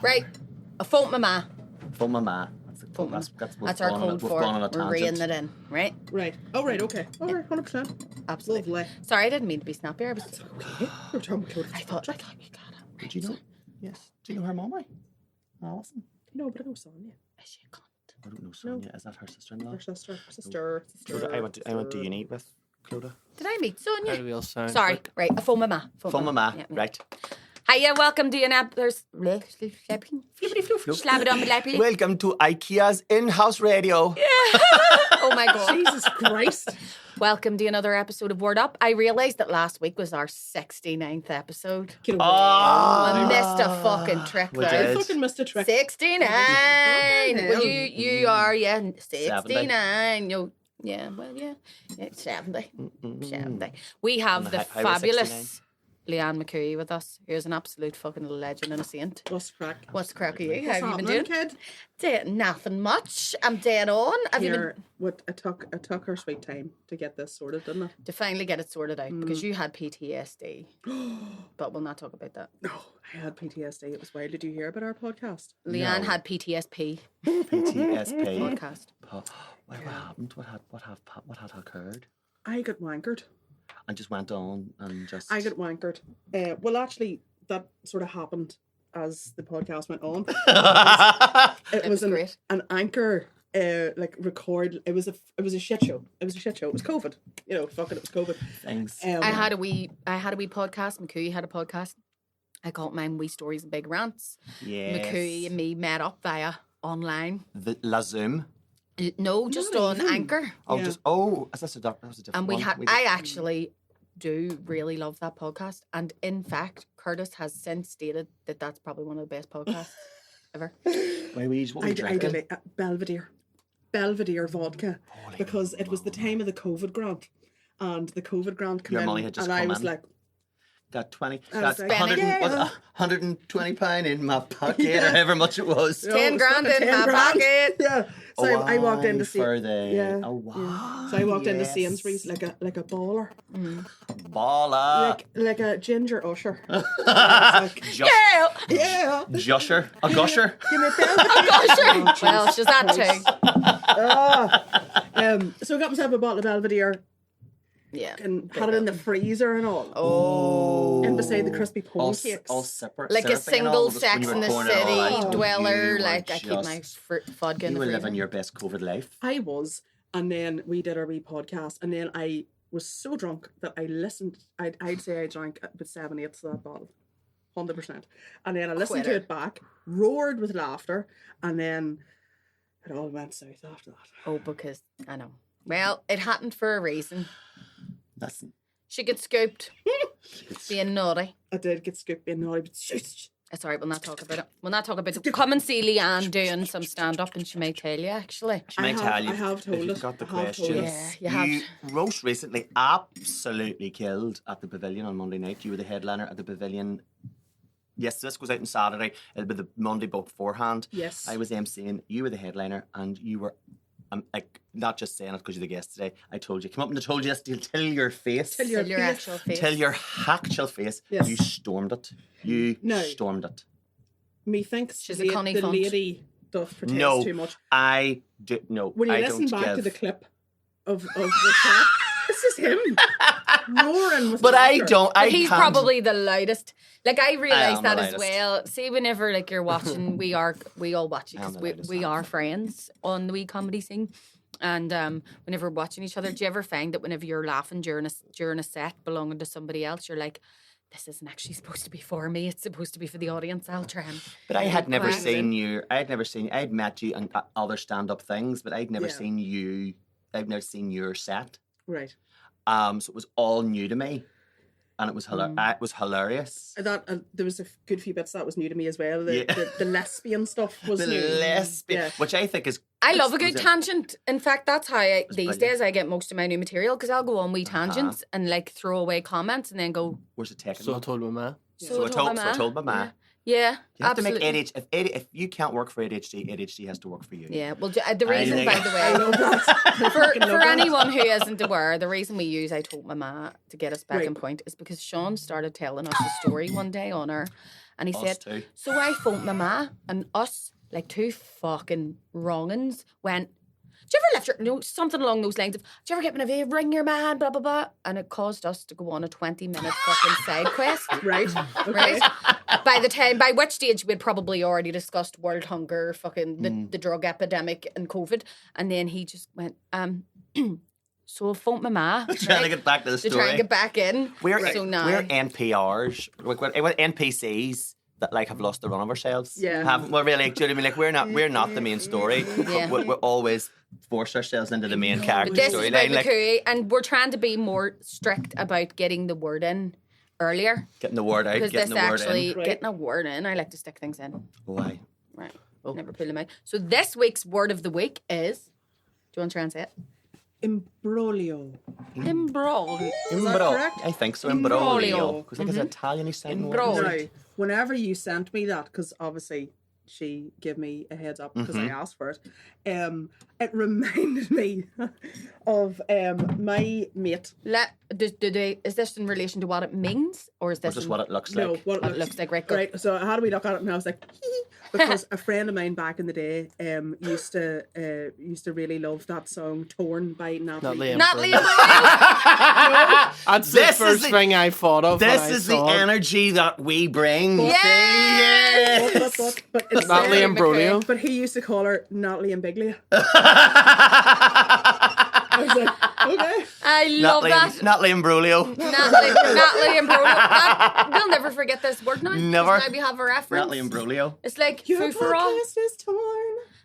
Right. A phone mama. Phone mama. That's our code for we're reading it in, right? Right. Oh, right, okay. All right, 100%. Absolutely. Lovely. Sorry, I didn't mean to be snappy. I was... Okay. You're talking about I thought you got it. Did you know? Yes. Do you know her mum, right? Alison? No, but I know Sonia. Is she a cunt? I don't know Sonia. Is that her sister-in-law? Her sister. Clodagh, I went to uni with Clodagh. Did I meet Sonia? How do we all sound? Sorry. Right. A phone mama. Phone mama. Yeah. Right. Hiya, welcome to an app. There's slap it on the lappy. Welcome to IKEA's in-house radio. Oh my god. Jesus Christ. Welcome to another episode of Word Up. I realised that last week was our 69th episode. Get away. I missed a fucking trick We there. did. I fucking missed a trick. 69. Well, you are, 69. 70. No, yeah, well, yeah. 70. 70. We have On the the highway 69. fabulous Leanne McCOOEY with us. Here's an absolute fucking legend and a saint. What's the crack? What's the crack of you? How What's have you been happening, doing? kid? Nothing much. I'm dead on. Have you Here, what I took her sweet time to get this sorted, didn't it? to finally get it sorted out because you had PTSD. But we'll not talk about that. No, I had PTSD. It was wild. Did you hear about our podcast? Leanne No. had PTSP PTSP. podcast. What happened? What had occurred? I got wankered. And just went on and just... I got wankered. Well, actually, that sort of happened as the podcast went on. It was great. an anchor, record. It was a shit show. It was COVID. You know, fucking it was COVID. Things. I had a wee podcast. McCOOEY had a podcast. I called mine Wee Stories and Big Rants. Yes. McCOOEY and me met up via online. La Zoom. No, just Not on even. Anchor. Oh, Yeah. is that a different And we one? had. I actually do really love that podcast. And in fact, Curtis has since stated that that's probably one of the best podcasts ever. What we I drinking? did it at Belvedere vodka, because it was the time of the COVID grant, and the COVID grant came Your in, money had just and I come was in. like, Got 20. I Got was like, 100, yeah. £120 in my pocket, or however much it was. No, 10 it was grand fucking in 10 my grand. pocket. Yeah. So I walked in to see. for the... Yeah. Oh, wow. Yeah. So I walked into Yes. Sainsbury's like a baller, Baller. like a ginger usher. Just, Yeah. Jusher. A gusher. Give me a Belvedere. Well, she's that too. So I got myself a bottle of Belvedere Yeah. and had it in the freezer and all. Oh. And beside the crispy All pancakes. separate. Like a syrupy and all, single just when Sex you were in the pouring it all City out, dweller. you were Like, I keep my just- vodka in You the were freezer. living your best COVID life. I was, and then we did our wee podcast, and then I was so drunk that I listened. I'd say I drank about 7/8 of that bottle, 100%. And then I listened Quitter. to it back, roared with laughter, and then it all went south after that. Oh, because I know. Well, it happened for a reason. Listen. She gets scooped being naughty. I did get scooped being naughty, but shh. It's alright, we'll not talk about it. We'll not talk about it. Come and see Leanne doing some stand-up and she may tell you, actually. She might tell you I have told if you've it. got the I have told questions. it. Yeah, you have. Most recently absolutely killed at the Pavilion on Monday night. You were the headliner at the Pavilion. Yes, this goes out on Saturday. It'll be the Monday beforehand. Yes. I was emceeing. You were the headliner, and you were, like, not just saying it because you're the guest today. I told you, come up and I told you this. Tell your face. Tell Tell your face. actual face. Tell your actual face. Yes. You stormed it. You No. stormed it. Methinks She's a conny the font. lady doth protest No. too much. I do no. When you I listen don't back give. to the clip of the chat, this is him roaring with But I laughter. don't. I But he's can't. probably the loudest. Like, I realise am that the as loudest. well. See, whenever, like, you're watching, we all watch it I am because the loudest, we are friends on the wee comedy scene. And whenever we're watching each other, do you ever find that whenever you're laughing during a set belonging to somebody else, you're like, this isn't actually supposed to be for me. It's supposed to be for the audience. I'll try and... But I had never Quiet. seen you. I had met you on other stand-up things, but I'd never Yeah. seen you. I've never seen your set. Right. So it was all new to me, and it was Mm. it was hilarious. That there was a good few bits that was new to me as well. The, Yeah. the lesbian stuff was The new. lesbian, Yeah. which I think is. I love a good was it- tangent. In fact, that's how these brilliant. days I get most of my new material because I'll go on wee tangents and like throw away comments and then go, Where's it taken? So I told my ma. So I told my ma. Yeah, You have absolutely. to make if you can't work for ADHD has to work for you. Yeah, well, the reason, by the I love way, that. for anyone who isn't aware, the reason we use I Told My Ma to get us back Right. in point is because Sean started telling us a story one day on her, and he Us said, too. so I phoned my ma, and us, like two fucking wrong'uns, went, do you ever lift your, something along those lines of, do you ever get one of you, ring your man, blah, blah, blah, and it caused us to go on a 20-minute fucking side quest. Right. Okay. Right? By which stage we'd probably already discussed world hunger, fucking the drug epidemic and COVID. And then he just went, so I'll phone my ma. Trying to get back to the story. To try and get back in. We're NPRs, we're NPCs that like have lost the run of ourselves. Yeah. Haven't we really? Do you know what I mean? Like we're not the main story. Yeah. We're always force ourselves into the main character This is about storyline. Like McCOOEY, and we're trying to be more strict about getting the word in earlier. getting the word out, Because getting this the word actually, in. Right. getting a word in, I like to stick things in. Why? Right. Oh. Never pull them out. So this week's word of the week is, do you want to try and say it? Imbroglio. Imbroglio. Is that correct? I think so. Imbroglio. Imbroglio. Because it's Italian sounding word. Imbroglio. Now, whenever you sent me that, because obviously she gave me a heads up because I asked for it, it reminded me of my mate. Is this in relation to what it means, or is Or this just in what it looks No, like. what what it looks like? Right, good. Right, so how do we look at it? And I was like, because a friend of mine back in the day used to really love that song "Torn" by Natalie. Natalie. That's This the is first thing I thought of. This when I is the saw it. energy that we bring. Yes! But instead- Natalie Imbrogglio. But he used to call her Natalie Imbrogglio. I was like, okay. I love that. Natalie Imbrogglio. Natalie Imbrogglio. We'll never forget this word now. Never. Now we have a reference. Natalie Imbrogglio. It's like Your food for all. podcast is torn.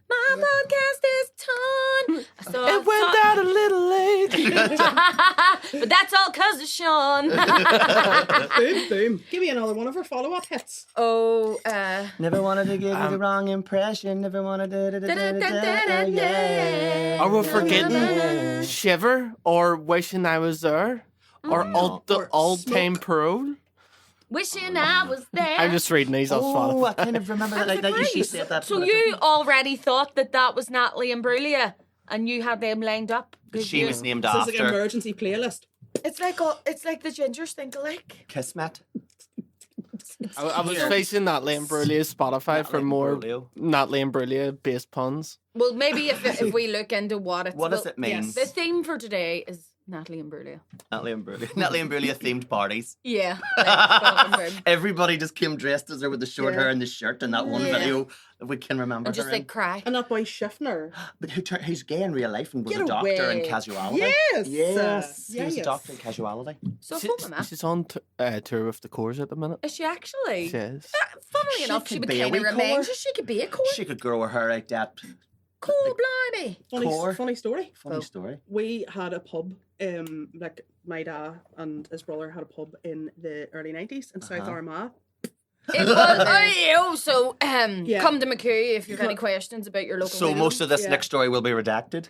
My podcast is torn. So It went out a little late. but that's all because of Sean. Boom, boom. Give me another one of her follow-up hits. Oh, Never wanted to give you the wrong impression. Never wanted to. Yeah. Are we forgetting Shiver or Wishing I Was There or no. Old Time Parole? wishing I was there. I'm just reading these off Oh, I Spotify. kind of remember that. Like that. She said that. So but I you don't- already thought that was Natalie Imbrogglio, and you had them lined up. 'Cause She you- was named So it's like an after emergency playlist. It's like the gingers think alike. Kismet. I was facing Natalie Imbrogglio's Spotify for Natalie more Imbrogglio. Natalie Imbrogglio based puns. Well, maybe if we look into what it's What does it mean? yes. The theme for today is Natalie Imbrogglio. Natalie Imbrogglio. Natalie Imbrogglio themed parties. Yeah. Like, Everybody just came dressed as her with the short Yeah. hair and the shirt in that one Yeah. video that we can remember. and just her like in. cry. And that boy Schiffner. But who's gay in real life and was Get a doctor in away. Casuality. Yes. Yes. Yeah, he was yes. a doctor in Casuality. So She- fuck my ma. she's on tour with the Coors at the minute. Is she actually? She is. Funnily She enough, she could would be a kind of wee remind core. you she could be a core. She could grow her hair out that. Cool, blimey. Core. Funny story. Funny story. We had a pub, like my dad and his brother had a pub in the early 90s in South Armagh. It was, so Yeah. come to McCOOEY if you have any questions about your local So food. most of this Yeah. next story will be redacted.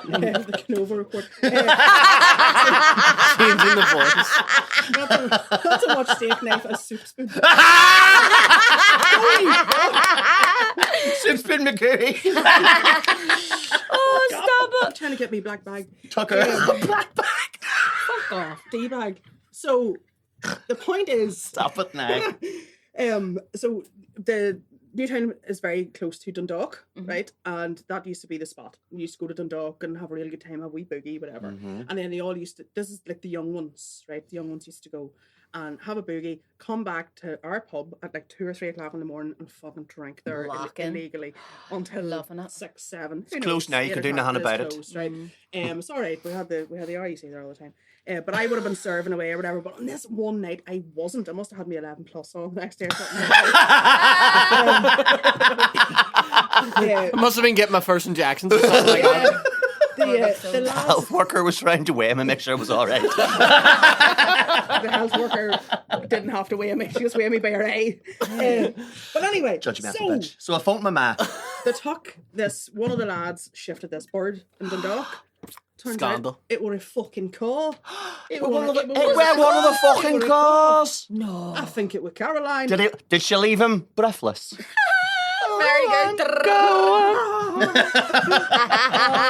The Canova report. Changing the voice. Not so much steak knife as soup spoon. Soup Spoon McCoy. Oh, stop I'm it. trying to get me black bag. Tucker. Black bag. Fuck off. D-bag. So the point is, Stop it now. so the Newtown is very close to Dundalk, right? And that used to be the spot. We used to go to Dundalk and have a really good time, have a wee boogie, whatever. And then they all used to, this is like the young ones, right? The young ones used to go and have a boogie, come back to our pub at like 2 or 3 o'clock in the morning and fucking drink there Locking. illegally until Loving it. 6, 7. It's closed now, you can do nothing about it. Closed, right? It's all right. We had the RUC there all the time. But I would have been serving away or whatever. But on this one night, I wasn't. I must have had me 11 plus on the next day or something. I must have been getting my first injections or something like that. The lads, Health worker was trying to weigh him and make sure it was all right. the health worker didn't have to weigh me. She just weighed me by her eye. But anyway, Judgmental so bitch. So I phoned my ma. the tuck, one of the lads shifted this bird in Dundalk turns Scandal. out it were a fucking car. It was one of the fucking cars. No. I think it was Caroline. Did she leave him breathless? Very good.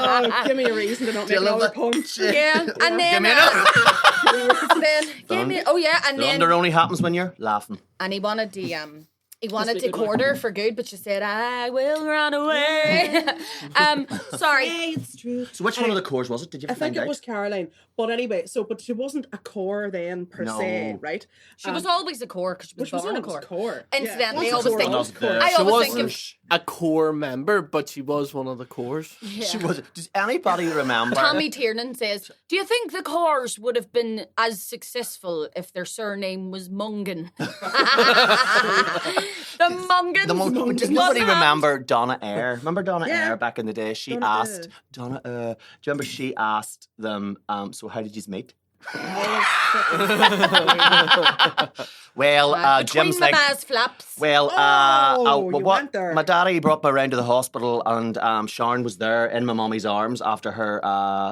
Oh, give me a reason to not make another punch. Yeah, and then, Give me another. and Thunder then, only happens when you're laughing. and he wanted to This court week her for good, but she said, "I will run away." Sorry. It's true. So which one of the cores was it? Did you I ever think find it out? was Caroline. But anyway, but she wasn't a core then per se, right? She was always a core because she was But she was born a always core. core. Incidentally, Yeah. I always think. Not the- I She always wasn't think of a core member, but she was one of the cores. She was. Does anybody remember? Tommy Tiernan says, "Do you think the cores would have been as successful if their surname was Mungan?" The Mungans. Does nobody remember Donna Eyre? Remember Donna Yeah. Eyre back in the day? She Donna asked Eyre. Donna. Do you remember she asked them? So how did you meet? Well, Between Jim's the like. Maz flaps. Well, Oh, you what? went there. My daddy brought me around to the hospital, and Sharon was there in my mummy's arms after her.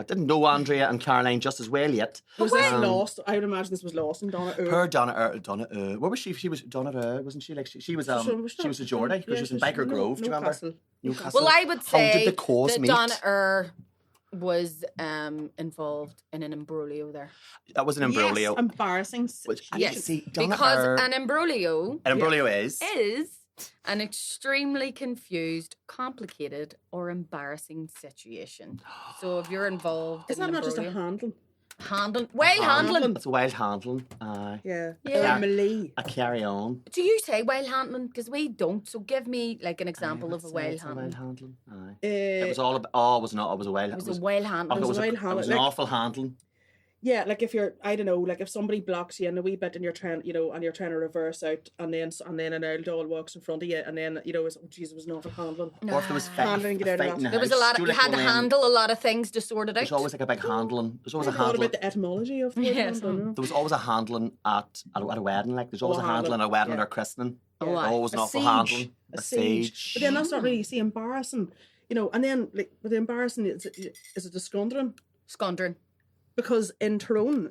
Didn't know Andrea and Caroline just as well yet. Was this lost? I would imagine this was lost in Donna. Her Donna. Where was she? She was Donna. Wasn't she? Like she was. She was a Geordie because she was in Biker Grove. Do you remember? Newcastle. Well, I would How say did the cause that meet? Donna was involved in an imbroglio there. That was an imbroglio. Yes, embarrassing. Which, Yes, see, Donna because Eyre- an imbroglio an imbroglio is. is an extremely confused, complicated, or embarrassing situation. So if you're involved Is in that an not just a imbroglio, handle? handling. It's wild handling. Yeah. Yeah. Emily. I carry on. Do you say wild handling? Because we don't. So give me like an example of a wild It's handling. handling. Aye. It It was all about. Oh, it was not. It was a wild. It was a wild handling. It was, a wild it was handling, an like- awful handling. Yeah, like if you're, I don't know, like if somebody blocks you in a wee bit and you're trying, and you're trying to reverse out, and then an old doll walks in front of you, and then it's, oh Jesus, it was an awful handling. Or if there was Handling, get out of fighting that. the There was a house, lot do of, you you like had to when handle a lot of things to sort it out. There's always like a big handling. There's always I a thought handling. about the etymology of the word Yes. handling. There was always a handling at a wedding. Like there's always Oh, a handling at a wedding yeah. or a christening. Oh, aye. Always an A awful siege. handling. A siege. But then that's not really, see, embarrassing, and then like with the embarrassing is it a scundering? Scondrin. Because in Tyrone,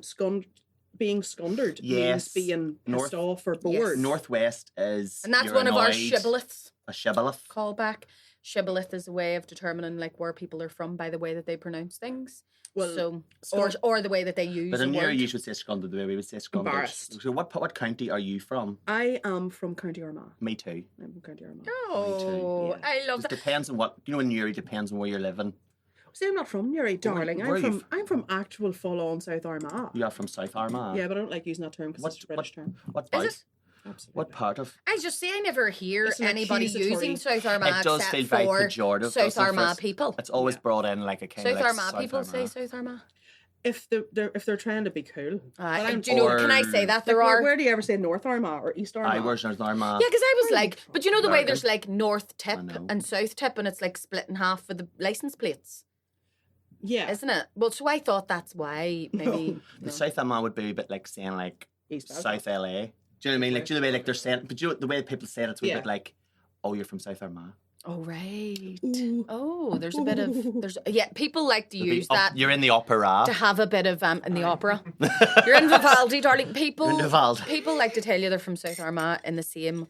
being scundered Yes. means being pissed off or bored. Northwest is. And that's you're one of our annoyed. shibboleths. A shibboleth. Callback. Shibboleth is a way of determining like where people are from by the way that they pronounce things. Well, So, or the way that they use But a in here, word. you should say scundered the way we would say scundered. Embarrassed. So what county are you from? I am from County Armagh. Me too. I'm from County Armagh. Oh, yeah. I love It that. depends on what in Newry depends on where you're living. See, I'm not from Newry, darling. where are you I'm from actual full-on South Armagh. You are from South Armagh. Yeah, but I don't like using that term because it's a British term. What Is part? it? Absolutely. What part of? I just say I never hear It's an anybody accusatory- using South Armagh It does except feel very for pejorative. South doesn't it, Armagh Chris? people. It's always Yeah. brought in like a kind South of like Armagh South people say Armagh. South Armagh. If they're trying to be cool. I'm- Do you know? Can I say that there Like, are? where do you ever say North Armagh or East Armagh? Aye, where's North Armagh? Yeah, because I was like, but you know the way Bergen. there's like North Tip I know. and South Tip, and it's like split in half for the license plates, Yeah. isn't it? Well, so I thought that's why maybe. The South Armagh would be a bit like saying like East South LA. Do you know what I mean? Like, do you know the way like they're saying? But the way people say it, it's a Yeah. bit like, oh, you're from South Armagh. Oh right. Ooh. Oh, there's a bit of people like to You'll be use up- that You're in the opera. to have a bit of in the opera. You're in Vivaldi, darling. People You're in Vivaldi. people like to tell you they're from South Armagh in the same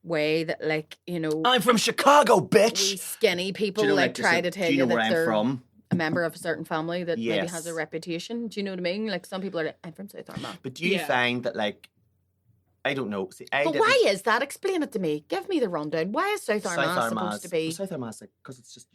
way that like I'm from Chicago, we bitch. skinny people Do you know, like they try say, to tell do you know where that I'm they're from? a member of a certain family that maybe Yes. has a reputation. Do you know what I mean? Like some people are like, I'm from South Armagh. But do you Yeah. find that like, I don't know. See, I But didn't- why is that? Explain it to me. Give me the rundown. Why is South Armagh supposed to be? South Armagh's like because it's just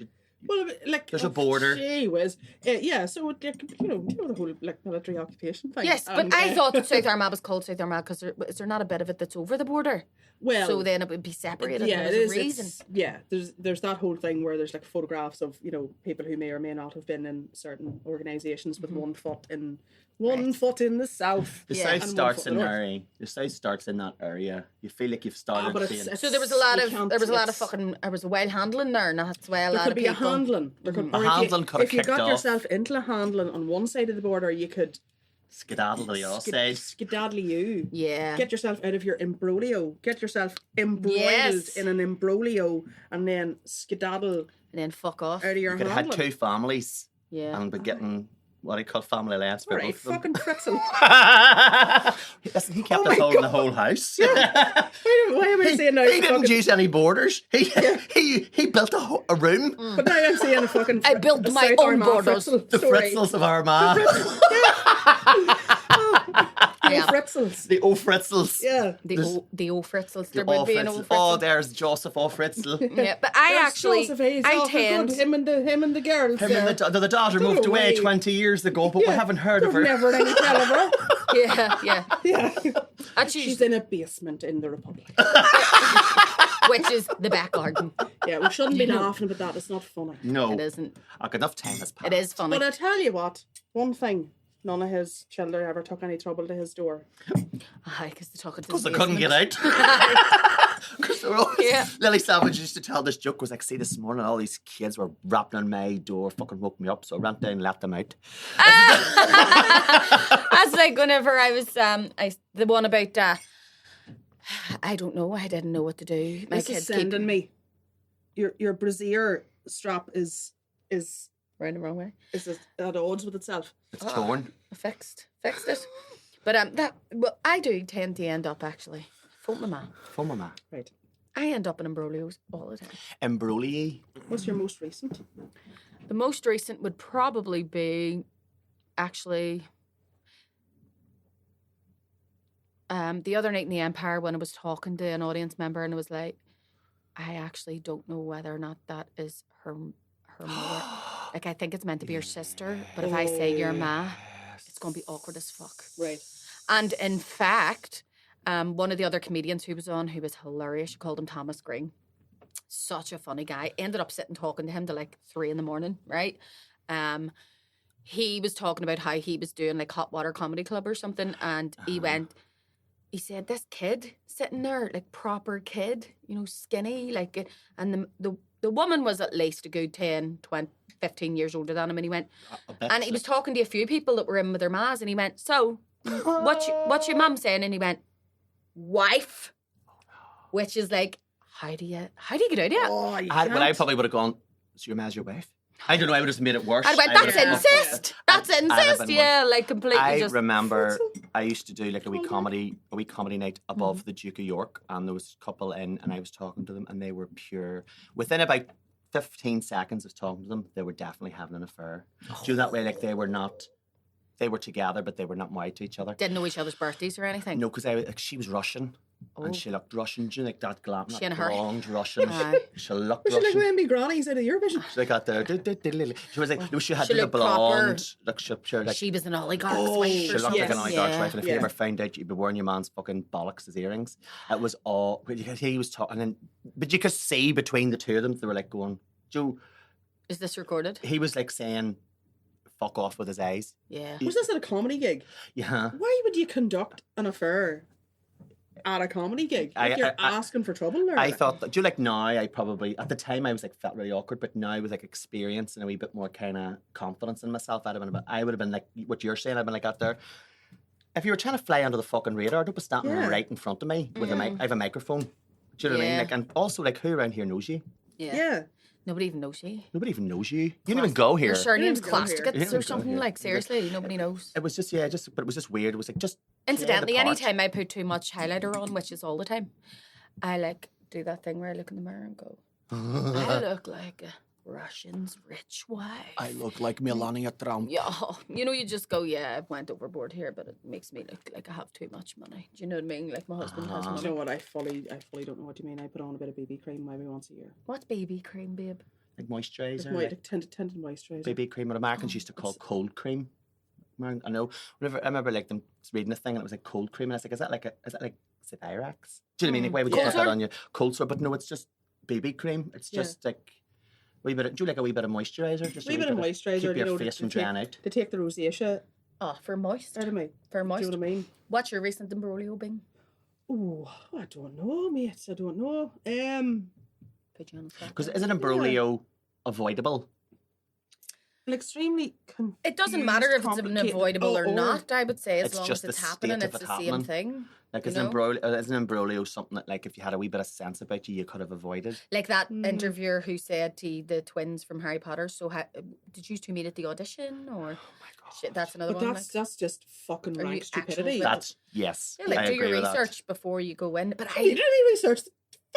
Well, like There's a border. Gee whiz. Yeah. So you know the whole like military occupation thing. Yes, but I thought that South Armagh was called South Armagh because is there not a bit of it that's over the border? well, So then it would be separated. yeah, and it there's is. a reason. Yeah, there's that whole thing where there's like photographs of people who may or may not have been in certain organisations with one foot in the south. the Yeah. South And one starts foot in north. Murray. The South starts in that area. You feel like you've started. but being- it's- So there was a lot You of can't- there was a lot of it's- fucking there was a wild handling there, and that's why a There lot could of be people. a handling. There could, A or if you- handling could have if you kicked got off. yourself into a handling on one side of the border, you could skedaddle to the other side. skedaddle you. Yeah. Get yourself out of your imbroglio. Get yourself embroiled Yes. in an imbroglio and then skedaddle and then fuck off. out of your You could have had handling. two families Yeah. and be getting what I call family alliance for Right, both of them. fucking Fritzel. Listen, he kept Oh us my all in the God. whole house. Why am I saying now? He didn't fucking- use any borders. He built a room. But now I'm saying a fucking. I built a my South own Armagh borders. Fritzel The story. Fritzels of Armagh. Yeah. Fritzels. The O Fritzels. Yeah. The old Fritzels. The There would be an Fritzels. old Oh, Fritzels. there's Joseph O Fritzl. Yeah, but I There's actually, Joseph Hayes. I Oh, for tend, good. Him and the girls. Him there. and the daughter Go moved away away. 20 years ago, but we Yeah. haven't heard of We've her. never had any tell of her. yeah. Yeah. Actually, She's in a basement in the Republic. which is the back garden. Yeah, we shouldn't be laughing about that. It's not funny. No. It isn't. Enough time has passed. It is funny. But I tell you what, one thing, none of his children ever took any trouble to his door. Aye, because they're talking to Because the they couldn't get basement. out. Because they were always... Yeah. Lily Savage used to tell this joke, was like, see, this morning all these kids were rapping on my door, fucking woke me up, so I ran down and let them out. That's like whenever I was, the one about, I don't know, I didn't know what to do. My This kids is sending me. Your brassiere strap is round the wrong way. at odds with itself. It's torn. I fixed it. But I do tend to end up actually. Phone my mum. Phone mama. Right. I end up in imbroglios all the time. Embroglio. What's your most recent? The most recent would probably be actually the other night in the Empire when I was talking to an audience member and I was like, I actually don't know whether or not that is her mother. Like I think it's meant to be her sister, but if I say your ma, it's gonna be awkward as fuck. Right. And in fact, one of the other comedians who was on, who was hilarious, she called him Thomas Green. Such a funny guy. Ended up sitting talking to him till like 3 a.m, right? He was talking about how he was doing like Hot Water Comedy Club or something, and he said, this kid sitting there, like proper kid, skinny, like, and the woman was at least a good 10, 20, 15 years older than him, and he went, and he was talking to a few people that were in with their mas, and he went, so, what's your mum saying? And he went, wife, which is like, how do you get out of it? Oh, you I can't. probably would have gone, so your ma's your wife? I don't know, I would have just made it worse. I went, I that's would have- incest. That's I'd have incest. been Yeah, like completely I just. remember I used to do like a wee comedy night above the Duke of York, and there was a couple in, and I was talking to them, and they were pure. Within about 15 seconds of talking to them, they were definitely having an affair. Do you know that way? Like they were together, but they were not married to each other. Didn't know each other's birthdays or anything. No, because she was Russian. And she looked Russian, do you know, like that glam, She that and her. blonde Russian. Aye. She looked Was she like Russian. when me grannies out of Eurovision? She like got there. She was like, no, she had She the looked proper. blonde. Like she like She was an oligarch's Oh, wife she or looked something. like an oligarch's wife, and if you Yeah. ever found out you'd be wearing your man's fucking bollocks as earrings, it was all. But he was talking, but you could see between the two of them, they were like going, Joe. Is this recorded? He was like saying, "Fuck off" with his eyes. Yeah. Was this at a comedy gig? Yeah. Why would you conduct an affair at a comedy gig? Like you're asking for trouble there. I thought that. Do you like now? I probably at the time I was like felt really awkward, but now with like experience and a wee bit more kind of confidence in myself, I would have been like what you're saying. I'd been like out there. If you were trying to fly under the fucking radar, don't be standing Yeah. right in front of me with a mic. I have a microphone. Do you know what I mean? Yeah. Like, and also like who around here knows you? Yeah. Nobody even knows you. Nobody even knows you. You didn't even go here. Your surname's didn't go here. You Clasticates didn't or go something, here. like seriously, nobody knows. It was just but it was just weird. It was like just Incidentally, play the part. anytime I put too much highlighter on, which is all the time, I like do that thing where I look in the mirror and go, I look like a Russian's rich wife. I look like Melania Trump. Yeah, you just go, yeah, I went overboard here, but it makes me look like I have too much money. Do you know what I mean? Like my husband has Do money. you know what? I fully don't know what you mean. I put on a bit of BB cream maybe once a year. What's baby cream, babe? like It's moisturizer. like tinted moisturizer. BB cream. What Americans used to call cold cream. I know. Whenever I remember like them reading a thing and it was like cold cream, and I was like, is that like Irax? Do you know what I mean? Like, why would you Cold put sore? that on your cold sore? But no, it's just BB cream. It's Yeah. just like do you like a wee bit of moisturizer? Just A wee bit of moisturiser, keep you your know, face from to take- drying out. To take the rosacea Oh, for moist. out of me. For Do moist. you know what I mean? What's your recent imbroglio been? Oh, I don't know, mate. I don't know. Put you on the spot. Because is an imbroglio avoidable? extremely. It doesn't matter if it's complicated. unavoidable or not. I would say as It's long just as it's the happening, state of it's it the same happening. thing. Like, you is know? an imbroglio something that, like, if you had a wee bit of sense about you, you could have avoided? Like that interviewer who said to the twins from Harry Potter, so did you two meet at the audition? Or shit, that's another But one. that's just fucking Are you rank actual stupidity. fit? That's, yes. Yeah, like I do agree your with that. research before you go in. But You did any research? The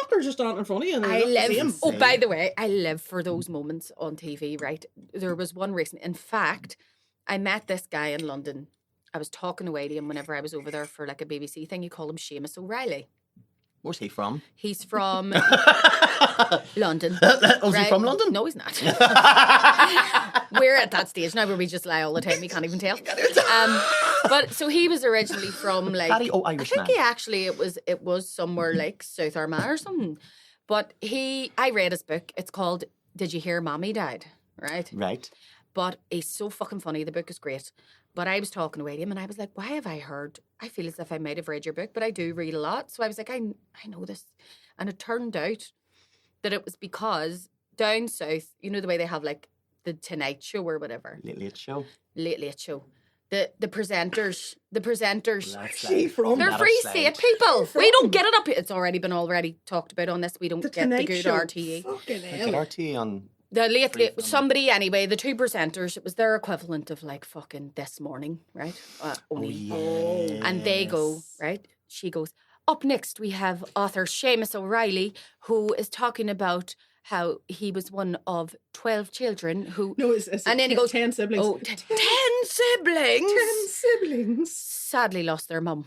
fuckers just aren't in front of you. And I live. Oh, Same. by the way, I live for those moments on TV. Right, there was one recent. In fact, I met this guy in London. I was talking away to him whenever I was over there for like a BBC thing. You call him Seamus O'Reilly. Where's he from? He's from London. Was he from London? No, he's not. We're at that stage now where we just lie all the time. We can't even tell. But so he was originally from like Paddy, I Irishman. think he actually it was somewhere like South Armagh or something. But I read his book. It's called Did You Hear Mommy Died? Right. Right. But he's so fucking funny. The book is great. But I was talking away to him and I was like, why have I heard? I feel as if I might have read your book, but I do read a lot. So I was like, I know this. And it turned out that it was because down south, you know the way they have like the Tonight Show or whatever. Late Show. Late Show. The presenters. She from? They're free state people. We don't get it up here. It's already talked about on this. We don't The get the Tonight good Show. RTE. Fucking Get hell. RT on. The late Free from- somebody anyway, the two presenters, it was their equivalent of like fucking This Morning, right? Only. And they go, right? She goes, up next we have author Seamus O'Reilly, who is talking about how he was one of 12 children who... No, it's and then he goes, 10 siblings. Oh, 10 siblings! 10 siblings. Sadly lost their mum.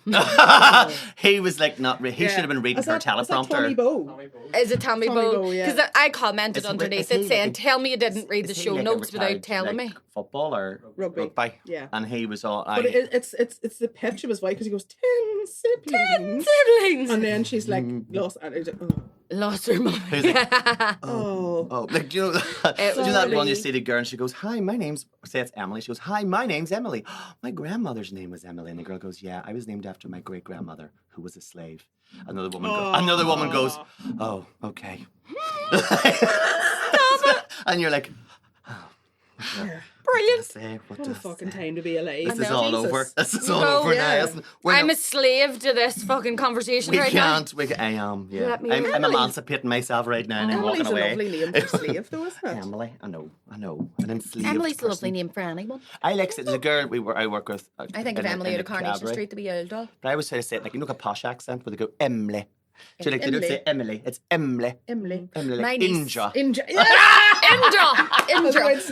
He was like not. He should have been reading Is for a that Tommy teleprompter. Bow? Is it Tommy Tommy Bow? Bow, yeah. Because I commented Is he- underneath is he it saying, like- tell me you didn't read the Is he show like a notes without retired, telling like, me. Football or Rugby. Yeah. And he was all. But it's the pitch of his wife because he goes 10 siblings. Siblings! And then she's like lost. And it's, Lost her mum. Who's like, oh. oh, like you know, do you know that one you Sorry. see the girl and she goes, "Hi, my name's." Say it's Emily. She goes, "Hi, my name's Emily. My grandmother's name was Emily." And the girl goes, "Yeah, I was named after my great grandmother who was a slave." Another woman goes, "Oh, okay." And you're like, Brilliant. say, what What a does fucking say? time to be alive. This is know. all Jesus. over. This is all No, over yeah. now. Isn't it? We're I'm not- a slave to this fucking conversation We right can't. I am. Yeah. Let me I'm Emily. emancipating myself right now and I'm Emily's walking a away. lovely name for slave, though, isn't it? Emily, I know, an enslaved now. Emily's a person. lovely name for anyone. I like the girl I work with. I think of Emily out of Coronation Street, the wee old doll. But I always try to say it like, you know, like a posh accent where they go Emily. So like they don't say Emily, it's Emily. Emily. Emily, My like niece. Inja. Indra.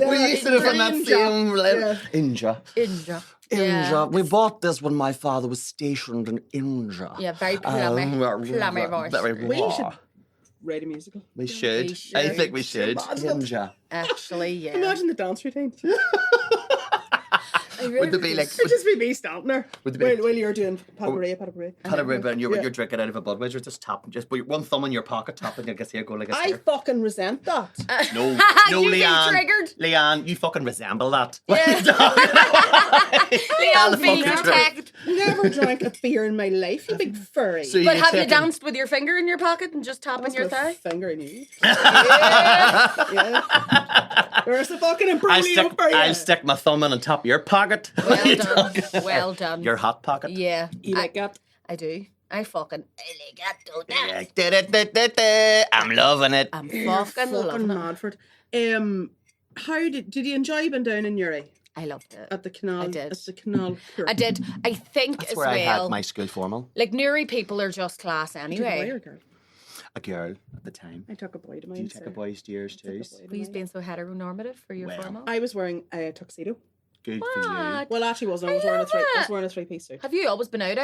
We used to live on that same level. Inja. Indra. Inja. We bought this when my father was stationed in Inja. Yeah, very plummy voice. Very We raw. should write a musical. We should. We should. I think we should. Imagine Inja. Actually, yeah. Imagine the dance routine. Would there be like It'd just be me standing there Would there be- while you're doing Padbury. had a ribbon and you're Yeah. drinking out of a Budweiser, just put your one thumb in your pocket, tapping your here, go like a I here. fucking resent that. No, You feel Leanne. triggered? Leanne, you fucking resemble that. Leon being fucking attacked. Never drank a beer in my life, you big furry. So But have you taking- danced with your finger in your pocket and just tapping That's your with a thigh? finger in you. Yeah. Yeah. There's a fucking imbroglio for you. I'll stick my thumb in the top of your pocket. Well done. Well done. Your hot pocket. Yeah. You like that? I do. I fucking I'm loving it. I'm You're fucking loving it. mad for it. How did you enjoy being down in Uri I loved it. at the canal? I did. At the canal. I did. I think That's as where I well. had my school formal. Like Newry people are just class Did you boy or anyway. girl? A girl at the time. I took a boy to mine. Do you take a boys to yours too? Who's being so heteronormative for your Well. formal? I was wearing a tuxedo. Good for you. What? Well, actually, wasn't. I was I wearing a love three. I it. was wearing a three-piece suit. Have you always been out?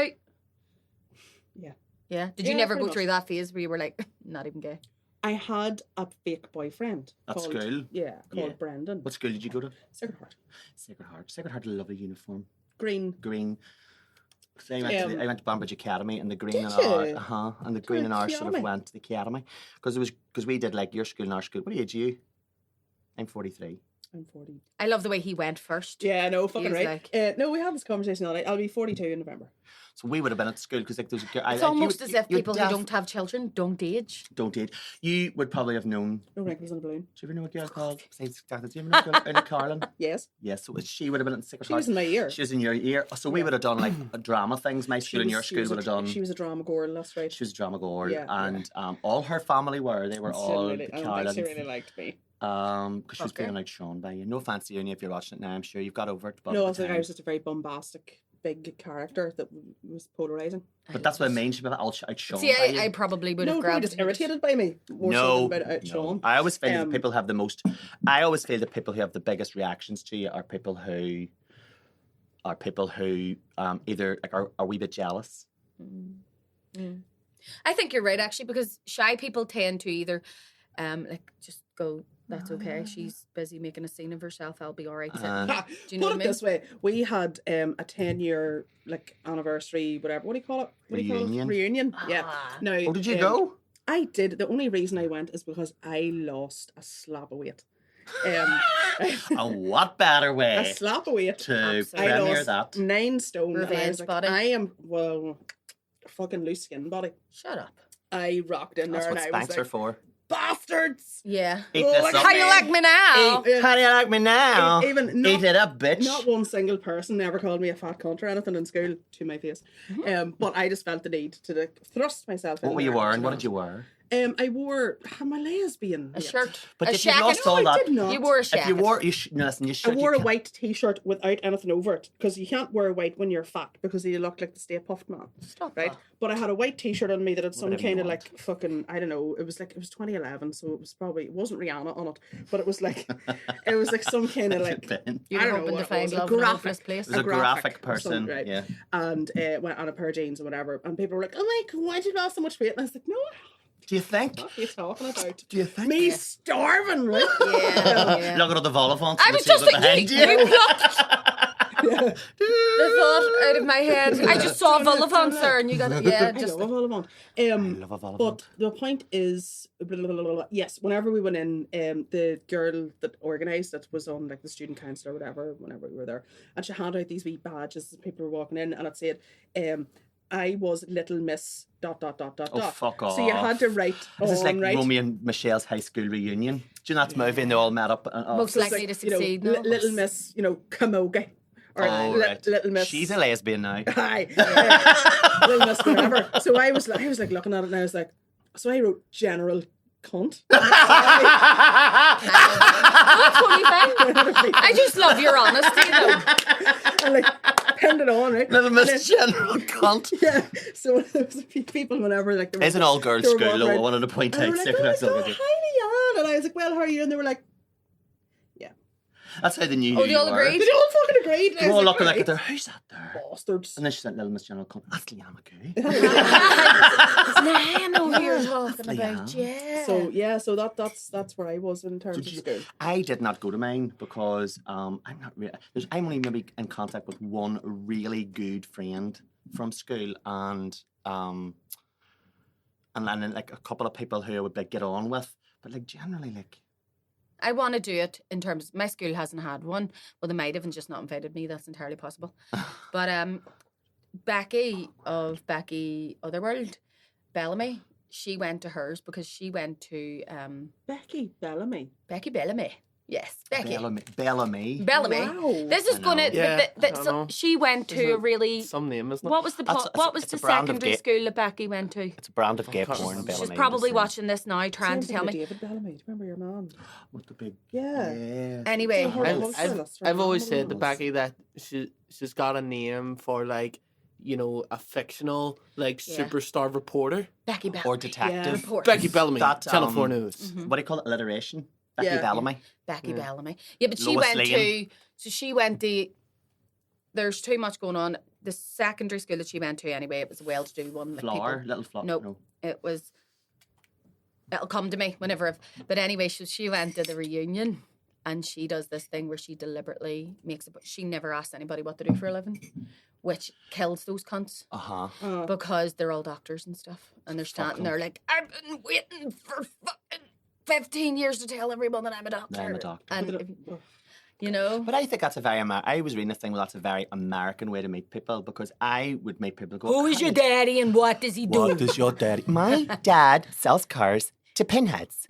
Yeah. Yeah. Did you Yeah, never pretty go much. through that phase where you were like, not even gay? I had a fake boyfriend. At called, school? Yeah, called Yeah. Brendan. What school did you go to? Sacred Heart. Sacred Heart. Sacred Heart had a lovely uniform. Green. Green. 'Cause I went to Banbridge Academy and the green Did and you? our and the green and ours sort of Academy? went to the academy because we did like your school and our school. What age are you? I'm 43. I'm 40. I love the way he went first. Yeah, no, fucking was right. like- No, we had this conversation all night. I'll be 42 in November. So we would have been at school because like there's a girl. It's almost as if people who don't have children don't age. don't age. You would probably have known. No wrinkles in a balloon. Do you ever know a girl called? Besides Dr. Do you ever know a girl Ernie Carlin? Yes. Yes, so she would have been at the Sacred She Heart. was in my ear. She was in your ear. So we would have done like drama things. My school and your She school was would have done. She was a drama girl, that's right. She was a drama girl, Yeah, and all her family were. They were She all really, the I don't think she Carlins. really liked me. Because she was Okay. being like shown by you. No fancy on you if you're watching it now. I'm sure you've got over it. But No, at I the think I time- was just a very bombastic, big character that was polarizing. But that's what I mean. She'd be like, outshone See, by you. I probably would No, have probably grabbed just irritated by me. More No, so than about no. Sean. I always feel that Um, people have the most. I always feel that people who have the biggest reactions to you are people who either like are a wee bit jealous. I think you're right, actually, because shy people tend to either like just go, that's okay, she's busy making a scene of herself, I'll be all right. Ha, Do you know Put what it I mean? this way: we had a 10-year like anniversary, whatever. What do you call it? What do you call it? Reunion. Reunion. Yeah. Ah. No. Oh, did you go? I did. The only reason I went is because I lost a slap of weight. A what better a way slap of weight. to Absolutely. I premiere lost that? 9 stone. and I Revenge was like, body. I am fucking loose skin body. Shut up. I rocked in That's there what and I was Spanks like, are for. bastards. Yeah. Eat Oh, this like, up. How you like me now? Yeah. How do you like me now? Even Eat it up, bitch. Not one single person ever called me a fat cunt or anything in school to my face. But I just felt the need to like, thrust myself in What were you there. wearing? What did you wear? I wore my lesbian. A weight. shirt. But a if you shacket. lost No, all I that, did not. You wore a if you shacket. wore, no, listen, you I should. wore you a can't- white t-shirt without anything over it because you can't wear white when you're fat because you look like the Stay Puft Man, Stop right? that. But I had a white t-shirt on me that had some Whatever you kind of want. like fucking I don't know. It was 2011, so it wasn't Rihanna on it, but it was like some kind of like Ben. You I were don't know hoping to what it find was, a love in a graphic. hopeless place. It was a graphic person, something, right? yeah. And went on a pair of jeans or whatever, and people were like, "Oh my god, why'd you lose so much weight?" And I was like, "No, Do you think? what are you talking about? Do you think? Me starving, right?" Yeah, yeah. Look at all the volivants. I was just behind thinking, you. you plucked the thought out of my head. I just saw Volivant, sir, and you got it. Yeah, I just love a volivant. love a volivant. But the point is, blah, blah, blah, blah, blah. Yes, whenever we went in, the girl that organised it was on like the student council or whatever, whenever we were there, and she handed out these wee badges as people were walking in, and it said, I was Little Miss ... Oh, dot. fuck off. So you had to write This is like right? Romeo and Michelle's high school reunion. Do you know that movie and they all met up? Most So it's likely to you know, succeed. no? Little Miss, Camogie. Or Oh, right. Little Miss. She's a lesbian now. Hi. Little Miss whatever. So I was like looking at it and I was like, so I wrote General Cunt. That's totally fine. I just love your honesty, though. And like pinned it on, right? Little And Miss General Cunt. yeah. So there was a few people whenever like they were, It's an all girls they were school, walking though. I around, wanted to point and they out. were like, Secret "Oh my Access God, Limited. hi, Leanne." And I was like, "Well, how are you?" And they were like, That's how they knew Oh, who they you all were. agreed? "They all fucking agreed." And I They were was all like, looking like "Right, at her. Who's that there? bastards." And then she said, Little Miss General Cunt. That's Leanne McCOOEY. I know who you're talking Leanne. about. Yeah. So yeah, so that's where I was in terms of Did you- school. I did not go to mine because I'm not really. I'm only maybe in contact with one really good friend from school, and then like a couple of people who I would like get on with, but like generally like I want to do it in terms. My school hasn't had one. Well, they might have and just not invited me. That's entirely possible. But Becky of Becky Otherworld, Bellamy, she went to hers because she went to Becky Bellamy. Becky Bellamy. Yes, Becky Bellamy. Bellamy. Wow. This is I going know. to. Yeah, I don't know. She went to Isn't a it really. Some name, isn't it? What was the That's- what was it's the a brand of secondary gay- school that Becky went to? It's a brand of gay can't porn. remember. Bellamy. She's probably just watching this now, trying to Same tell thing me. with David Bellamy. Do you remember your man? With the big. Yeah. Yeah. Anyway, It's a horrible I've, style, I've, that's right. I've always Horrible said to ones. Becky that she's got a name for like, you know, a fictional like Yeah. superstar reporter. Becky Bellamy. Or detective. Report. Becky Bellamy, That, Channel 4 um, News. What do you call it? Alliteration. Becky Yeah. Bellamy. Becky Yeah. Bellamy. Yeah, but she Lois went Lane. to. So she went the. There's too much going on. The secondary school that she went to, anyway, it was a well-to-do one. Like Flower. people, Little flower. Nope. No. it was. It'll come to me whenever. But anyway, she went to the reunion, and she does this thing where she deliberately makes it. But she never asked anybody what to do for a living, which kills those cunts Uh-huh. because they're all doctors and stuff, and they're standing there like, I've been waiting for fucking 15 years to tell everyone that I'm a doctor. I'm a doctor. And But if- You know? But I think that's a very I was reading a thing where that's a very American way to meet people, because I would meet people go, Who is your daddy and what does he do? what does your daddy? My dad sells cars to pinheads.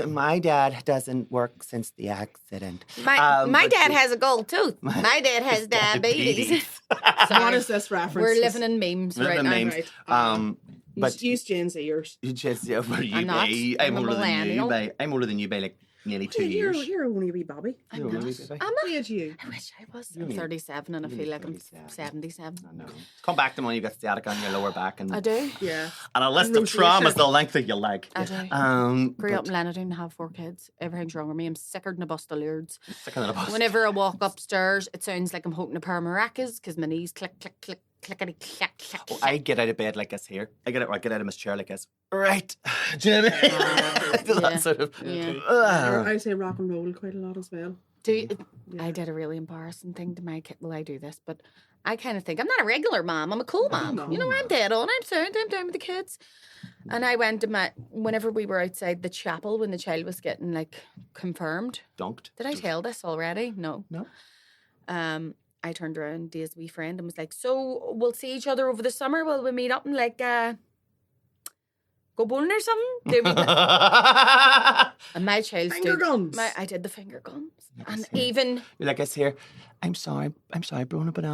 My dad doesn't work since the accident. My dad has a gold tooth. My dad has diabetes. What is this reference? We're living in memes right now. Right. But use Gen Zers. you just, yeah, well, you I'm not. be, I'm a older than you millennial. by, I'm older than you by like nearly 2 years. You're only a wee Bobby. I'm You're not. only a baby. I'm How not. age you? I wish I was. You're I'm only- 37 and I you're feel only like I'm 37. 77. I know. Come back to when you get sciatica on your lower back and I do. Yeah. a list And of rotation. traumas the length of your leg. I do. Grew up But in Leonardine, have 4 kids. Everything's wrong with me. I'm sicker than a bus of Lourdes. sticking in a bus. Whenever I walk upstairs, it sounds like I'm holding a pair of maracas because my knees click, click, click, clickety, clack, clack, Oh, clack. I get out of bed like this here. I get out of my chair like this. Right. Do you know what I mean? Yeah. That sort of. Yeah. I say rock and roll quite a lot as well. Do you, Yeah. I did a really embarrassing thing to my kid. Well, I do this, but I kind of think I'm not a regular mom. I'm a cool mom. no. You know, I'm dead on. I'm sound. I'm down with the kids. And I went to whenever we were outside the chapel when the child was getting like confirmed. Dunked. Did I tell this already? No. No. I turned around to his wee friend and was like, "So we'll see each other over the summer. Will we meet up and like go bowling or something?" Do we- and my child Finger stood. guns. I did the finger guns, and see. even You're like this here. I'm sorry, Brona, but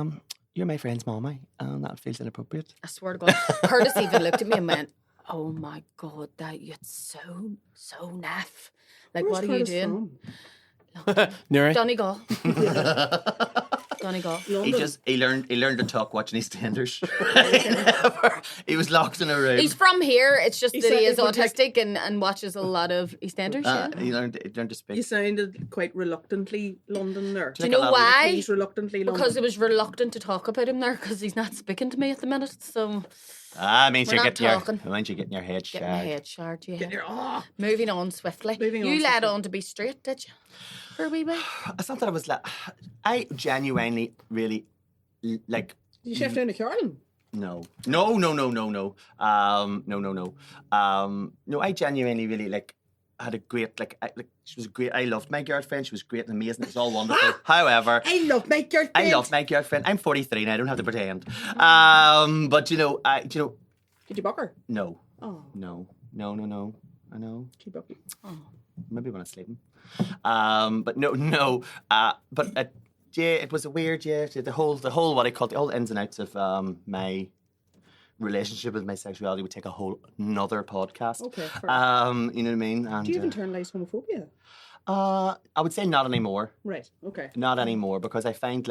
you're my friend's mommy. That feels inappropriate. I swear to God, Curtis even looked at me and went, "Oh my God, that you're so naff. Like, Where's what are Curtis you doing?" from? Nuri? Donegal. Donegal. London. He learned to talk watching EastEnders. He was locked in a room. He's from here. It's just He that he said is it would take- autistic and watches a lot of EastEnders. Yeah. He learned to speak. You sounded quite reluctantly London there. Do you know why? He's reluctantly London. Because I was reluctant to talk about him there because he's not speaking to me at the minute. So Means We're you're not talking. getting your head get my shagged. head shard. Yeah. Get your, Moving on swiftly. Moving on you led swiftly. on to be straight, did you? For a wee bit. It's not that I was I genuinely really like. Did you shift down to Carolyn? No. No. I genuinely really had a great she was great. I loved my girlfriend. She was great and amazing. It was all wonderful. However, I love my girlfriend. I love my girlfriend. I'm 43 now. I don't have to pretend. But Did you buck her? no. Oh, No. I know. she bucked you. Oh. Maybe when I sleep. But no. But yeah, it was a weird. Yeah, the whole what I call the whole ins and outs of my relationship with my sexuality would take a whole another podcast. Okay. fair. You know what I mean? And, Do you internalise homophobia? I would say not anymore. Right. Okay. Not anymore, because I find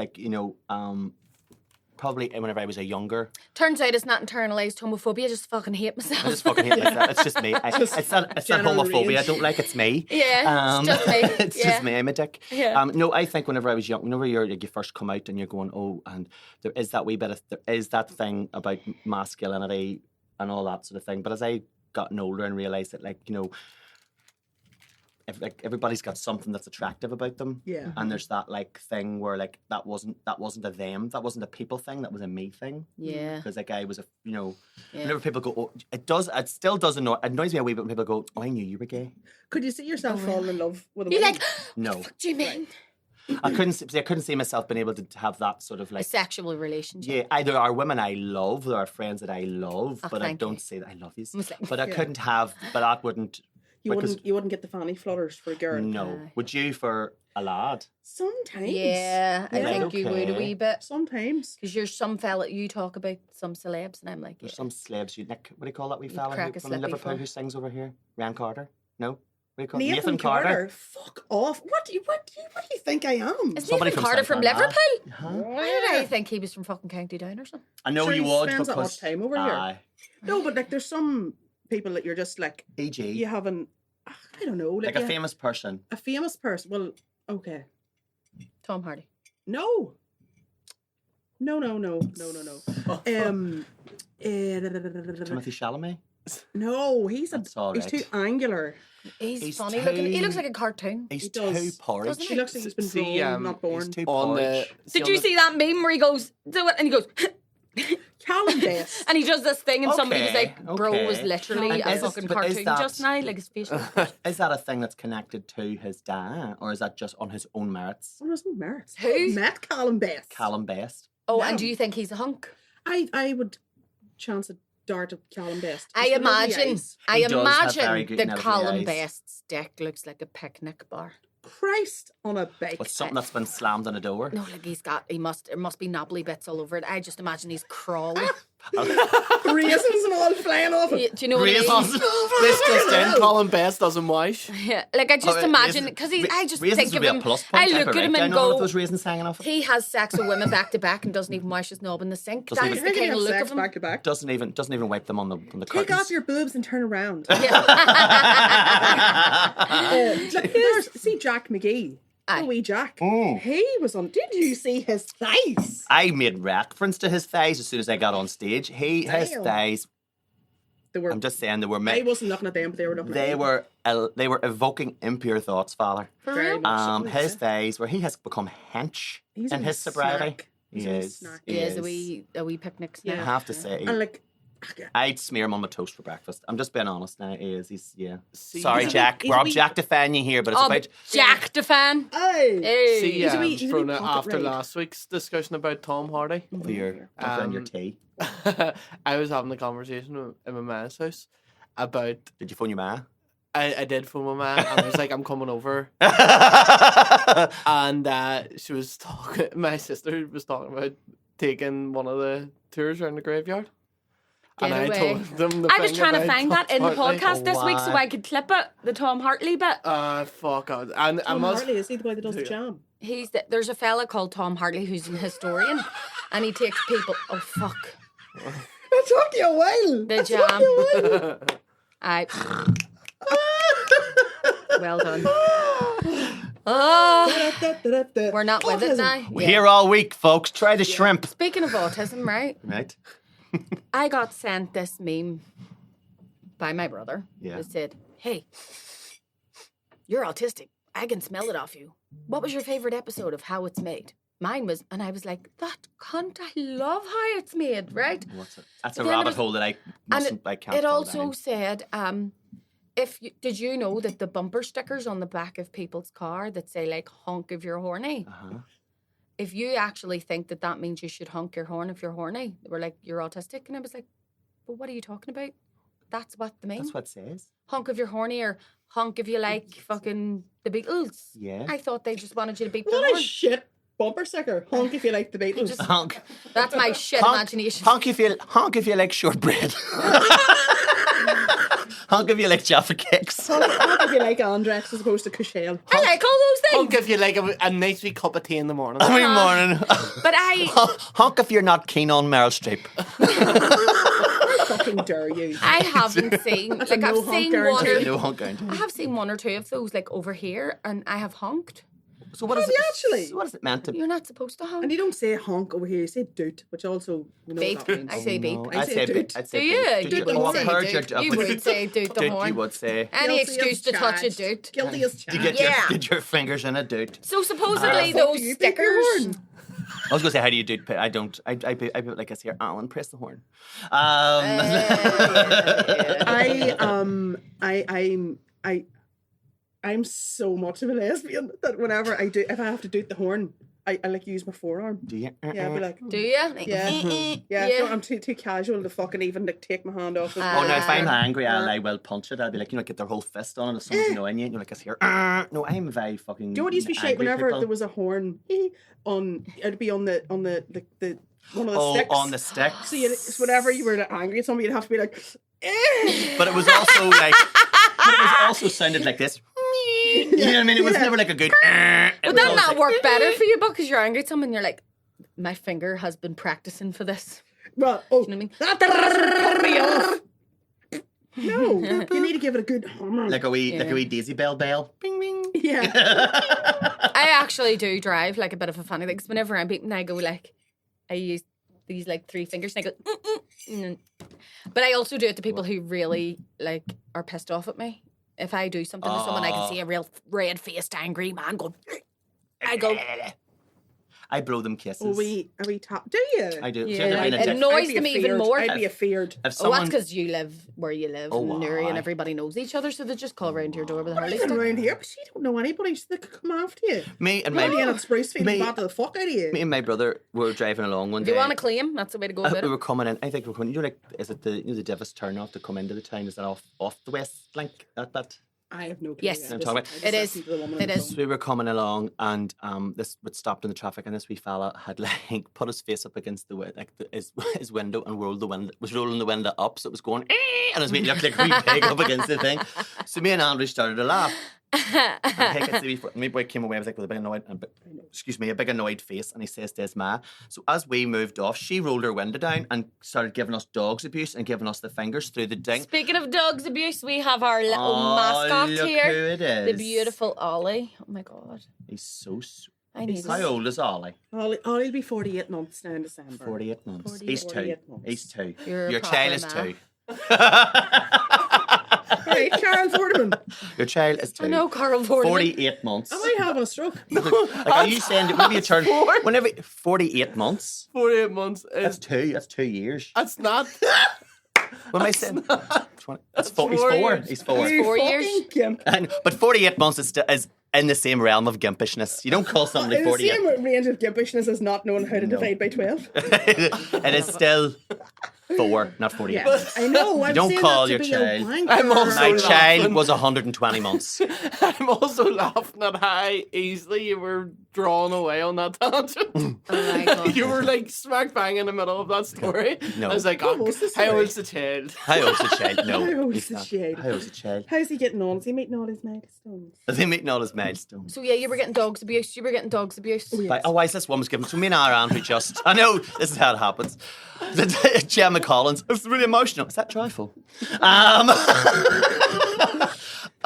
probably whenever I was a younger, Turns out it's not internalized homophobia. I just fucking hate myself. I just fucking hate myself. It's just me. It's not general homophobia. rage. I don't like. It's me. Yeah, it's just me. It's Yeah. just me. I'm a dick. Yeah. No, I think whenever I was young, whenever you first come out and you're going, oh, and there is that wee bit of, there is that thing about masculinity and all that sort of thing. But as I gotten older and realised that, everybody's got something that's attractive about them. Yeah. And there's that thing where that wasn't a them, that wasn't a people thing, that was a me thing. Yeah. Because I was Yeah. whenever people go, oh, it still does annoy, it annoys me a wee bit when people go, oh, I knew you were gay. Could you see yourself falling in love with a You're woman? like, No. what the fuck do you mean? I couldn't see myself being able to have that sort of A sexual relationship. yeah, there are women I love, there are friends that I love, Oh, but I thank don't you. say that I love you. I was like, But I Yeah. couldn't have, but that wouldn't, You wouldn't get the fanny flutters for a girl. no. Aye. Would you for a lad? Sometimes. Yeah, I Yeah. think you would a Okay. wee bit. Sometimes. Because you're some fella, you talk about some celebs, and I'm like, There's yeah. some slabs, what do you call that wee You fella crack a from slippy Liverpool fella. who sings over here? Ryan Carter? No? What do you call it? Nathan Carter. Fuck off. What do you think I am? Is Somebody Nathan from Carter from Santana. Liverpool? Huh? Why did I think he was from fucking County Down or something? I know Sure, you he would spends that because much time over here. Aye. No, but there's some people that you're just E.g. you haven't. I don't know. like a famous person. A famous person. Well, okay. Tom Hardy. No. No. Timothy Chalamet. No, he's That's all he's right. too angular. He's funny looking. He looks like a cartoon. He's He does. too porridge. Doesn't He looks like he's been See, born, not born. He's too On the porridge. Did you see that meme where he goes, do it, and he goes, Callum Best. And he does this thing, and somebody was Okay, like, "Bro was okay. literally a Is- fucking but is cartoon that- just now, like his facial." Is that a thing that's connected to his dad, or is that just on his own merits? What was no merits? Who? I met Callum Best. Callum Best. Oh, No. and do you think he's a hunk? I would chance a dart at Callum Best. I Just the lovely imagine. eyes. I He does have very imagine good the lovely Colin eyes. Best's deck looks like a picnic bar. Christ on a bike. With something that's been slammed on a door. No, like there must be knobbly bits all over it. I just imagine he's crawling. Raisins and all flying off Yeah, it. do you know what I Raisins. mean? This just in, Colin Best doesn't wash. Yeah, like I just imagine because I just raisins think would of be him. a plus point. I type look of at him rate. and Down all of go, those raisins hanging off it. he has sex with women back to back and doesn't even wash his knob in the sink. Doesn't That's even- the How can kind you of have look sex of him. back to back? Doesn't even wipe them on the Take curtains. off your boobs and turn around. Yeah. See Jack McGee. Aye. Oh, wee Jack. Mm. He was on. Did you see his thighs? I made reference to his thighs as soon as I got on stage. His Damn. thighs. They were. I'm just saying they were. I wasn't looking at them, but they were looking at They me. were evoking impure thoughts, Father. For Very real? much so, His yeah. thighs, where he has become hench He's in a his sobriety. snack. He's He a is. snack. He He is is. a wee picnic Yeah. I snack. have to say, And like, I'd smear him on my toast for breakfast. I'm just being honest now. He is. He's yeah. See, Sorry, he's a Jack. wee- We're he's a wee- objectifying you here, but it's Oh, about. Jack the fan. hey, Hey. See, He's a wee- he's a wee Brona, pocket after raid. last week's discussion about Tom Hardy, For your, and your Um, tea. I was having a conversation in my man's house about. Did you phone your ma? I did phone my man and I was like, I'm coming over. And she was talking, my sister was talking about taking one of the tours around the graveyard. Get and away. I told them the I was thing trying to about find that in the Tom Hardy. podcast this week so Wow. I could clip it, the Tom Hartley bit. Fuck out. And I Tom must. Hartley, is he the boy that does the Yeah. jam? There's a fella called Tom Hartley who's an historian, and he takes people. Oh fuck, That took you a while. the That took jam. you a while. I. Well done. Oh, Da-da-da-da-da. we're not with it Autism. now. We're here all week, folks. Try the shrimp. Speaking of autism, right? Right? I got sent this meme by my brother. Yeah. That said, "Hey, you're autistic. I can smell it off you. What was your favorite episode of How It's Made?" Mine was, and I was like, "That cunt, I love how it's made, right?" What's it? That's But a then it rabbit was- hole that I mustn't. I can't. It fall also down. said, did you know that the bumper stickers on the back of people's car that say like "honk if you're horny"? Uh-huh. If you actually think that that means you should honk your horn if you're horny, they were like, "You're autistic," and I was like, "But what are you talking about? That's what they mean. That's what it says. Honk if you're horny or honk if you like fucking the Beatles." Yeah. I thought they just wanted you to beat the What a horn. shit bumper sticker. Honk if you like the Beatles. Just- Honk. That's my shit Honk, imagination. honk if you like shortbread. Honk if you like Jaffa cakes. Honk if you like Andrex as opposed to Cushelle. I like all those things. Honk if you like a nice wee cup of tea in the morning. Every morning. But I Honk if you're not keen on Meryl Streep. Fucking dare you. I haven't seen like no I've seen honk one guarantee. or No honk guarantee. I have seen one or two of those like over here and I have honked. So what Have is it? you actually? So what is it meant to? You're not supposed to honk. And you don't say honk over here, you say doot, which also, you know Beep. what that means. I say beep. No, I I'd say say doot. I'd Do say you? doot. You Doot. would Oh, I've say heard doot. your- You would say doot the Doot, horn. you would say. Any Guilty as excuse to touch a charged. doot. Guilty as You charged. get Yeah. get your fingers in a doot. So supposedly Fuck those do you, beep your stickers. horn? I was going to say, how do you doot? I don't. I put like I say, Alan, press the horn. I'm so much of a lesbian that whenever if I have to doot the horn, I like use my forearm. Do you? Yeah, I'd be like, Do you? yeah, yeah. Yeah. No, I'm too casual to fucking even like take my hand off. Oh no! If I'm angry, Yeah. I will punch it. I'll be like, get their whole fist on it. If someone's annoying you, and you're like, "It's here." No, I'm very fucking. Do you know what used to be shite angry whenever people. there was a horn on? It'd be on the one of the Oh, sticks. on the stick. So whenever you were angry at somebody, you'd have to be like, eh. But it was also like. But it was also sounded like this. You know what I mean? It was Yeah. never like a good. Would that always not like, work better for you because you're angry at someone? You're like, my finger has been practicing for this. Well, You know what I mean? that doesn't cut me off. No, you need to give it a good hammer. like a wee Daisy Bell. Bing bing. Yeah. I actually do drive like a bit of a funny thing because whenever I'm beaten, I go like, I use these like three fingers and I go, mm. But I also do it to people who really like are pissed off at me. If I do something to someone, I can see a real red-faced, angry man going. I go. I blow them kisses. Are we tap? Do you? I do. Yeah, See, I've never been it a dick. annoys I'd be them even afeared. more. I'd be afeared. If Oh, that's someone, because you live where you live Oh, in Newry and aye. everybody knows each other, so they just call round to your door with a hurley Even stick. around here, but she don't know anybody. So they could come after you. me and Maybe in my a spruce field Me- and bat the fuck out of you. me and my brother were driving along one If day. you want to claim, that's the way to go about we it. were coming in. I think we're coming. You know, like, is it the the Divis turn off to come into the town? Is that off the west link? That. I have no clue. Yes. I I'm just- talking I about- just It is. listened to the woman It on the is. So phone. we were coming along, and this would stopped in the traffic, and this wee fella had like put his face up against his window and was rolling the window up, so it was going, and his mate looked like a wee pig up against the thing. So me and Andrew started to laugh. And my boy came away with a big a big annoyed face, and he says to his ma. So as we moved off, she rolled her window down and started giving us dogs abuse and giving us the fingers through the ding. Speaking of dogs abuse, we have our little Oh, mascot look here. who it is. The beautiful Ollie. Oh my god. He's so sweet. I need How this. old is Ollie? Ollie'll be 48 months now in December. 48 months. 48 He's 2. 48 months. He's 2. You're a Your proper child is man. 2. Right, Charles Vorderman. Your child is 2. I know Carl Vorderman. 48 months. Am I having a stroke? Like, are you saying that maybe you turn whenever 48 months? 48 months That's is... 2. That's 2 years. That's not... What am I saying? 20, that's 4. He's 4 4. years. He's 4. You 4 years. fucking gimp. But 48 months is in the same realm of gimpishness. You don't call somebody In the 48. same range of gimpishness as not knowing how to No. divide by 12. It is still 4, not 48 Yeah, months. I know. I'm don't saying call that your to be child. A wanker. I'm also My laughing. child was 120 months. I'm also laughing at how easily you were drawn away on that tangent. Oh my god. You were like smack bang in the middle of that story. No. I was like, What was the how story? old's the child? How old's the child? No. How old's he's the not. child? How old's the child? How's he getting on? Is he meeting all his milestones? Are they meeting all his milestones? So yeah, you were getting dogs abuse. You were getting dogs abuse. yeah. Like, oh, why is this one was given to me and our Andrew just? I know this is how it happens. Gemma Collins. It's really emotional. Is that joyful?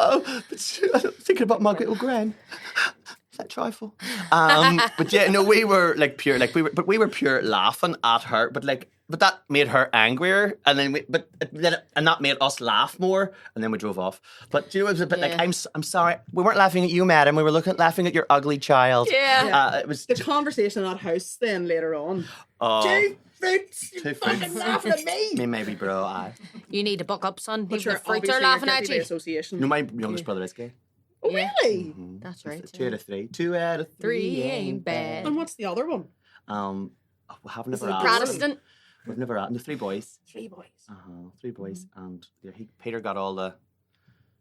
Oh, but I'm thinking about Margaret O'Gren. Is that trifle? But yeah, no, we were like pure, like we were pure laughing at her, but that made her angrier, and then and that made us laugh more, and then we drove off. But you know, it was a bit like Yeah. I'm sorry, we weren't laughing at you, madam. We were laughing at your ugly child. Yeah. It was The conversation in that house then later on. oh, 2 fruits! Two You're fucking fruits. laughing at me! me maybe, bro. I You need to buck up, son. But Even you're the fruits obviously are laughing you're at guilty by you. association. no, my youngest brother is gay. Oh, Yeah. really? That's right. 2 out of 3. 2 out of 3 3 ain't bad. And what's the other one? We have Is never it asked. Protestant. We've never asked. The 3 boys. 3 boys. 3 boys, and yeah, Peter got all the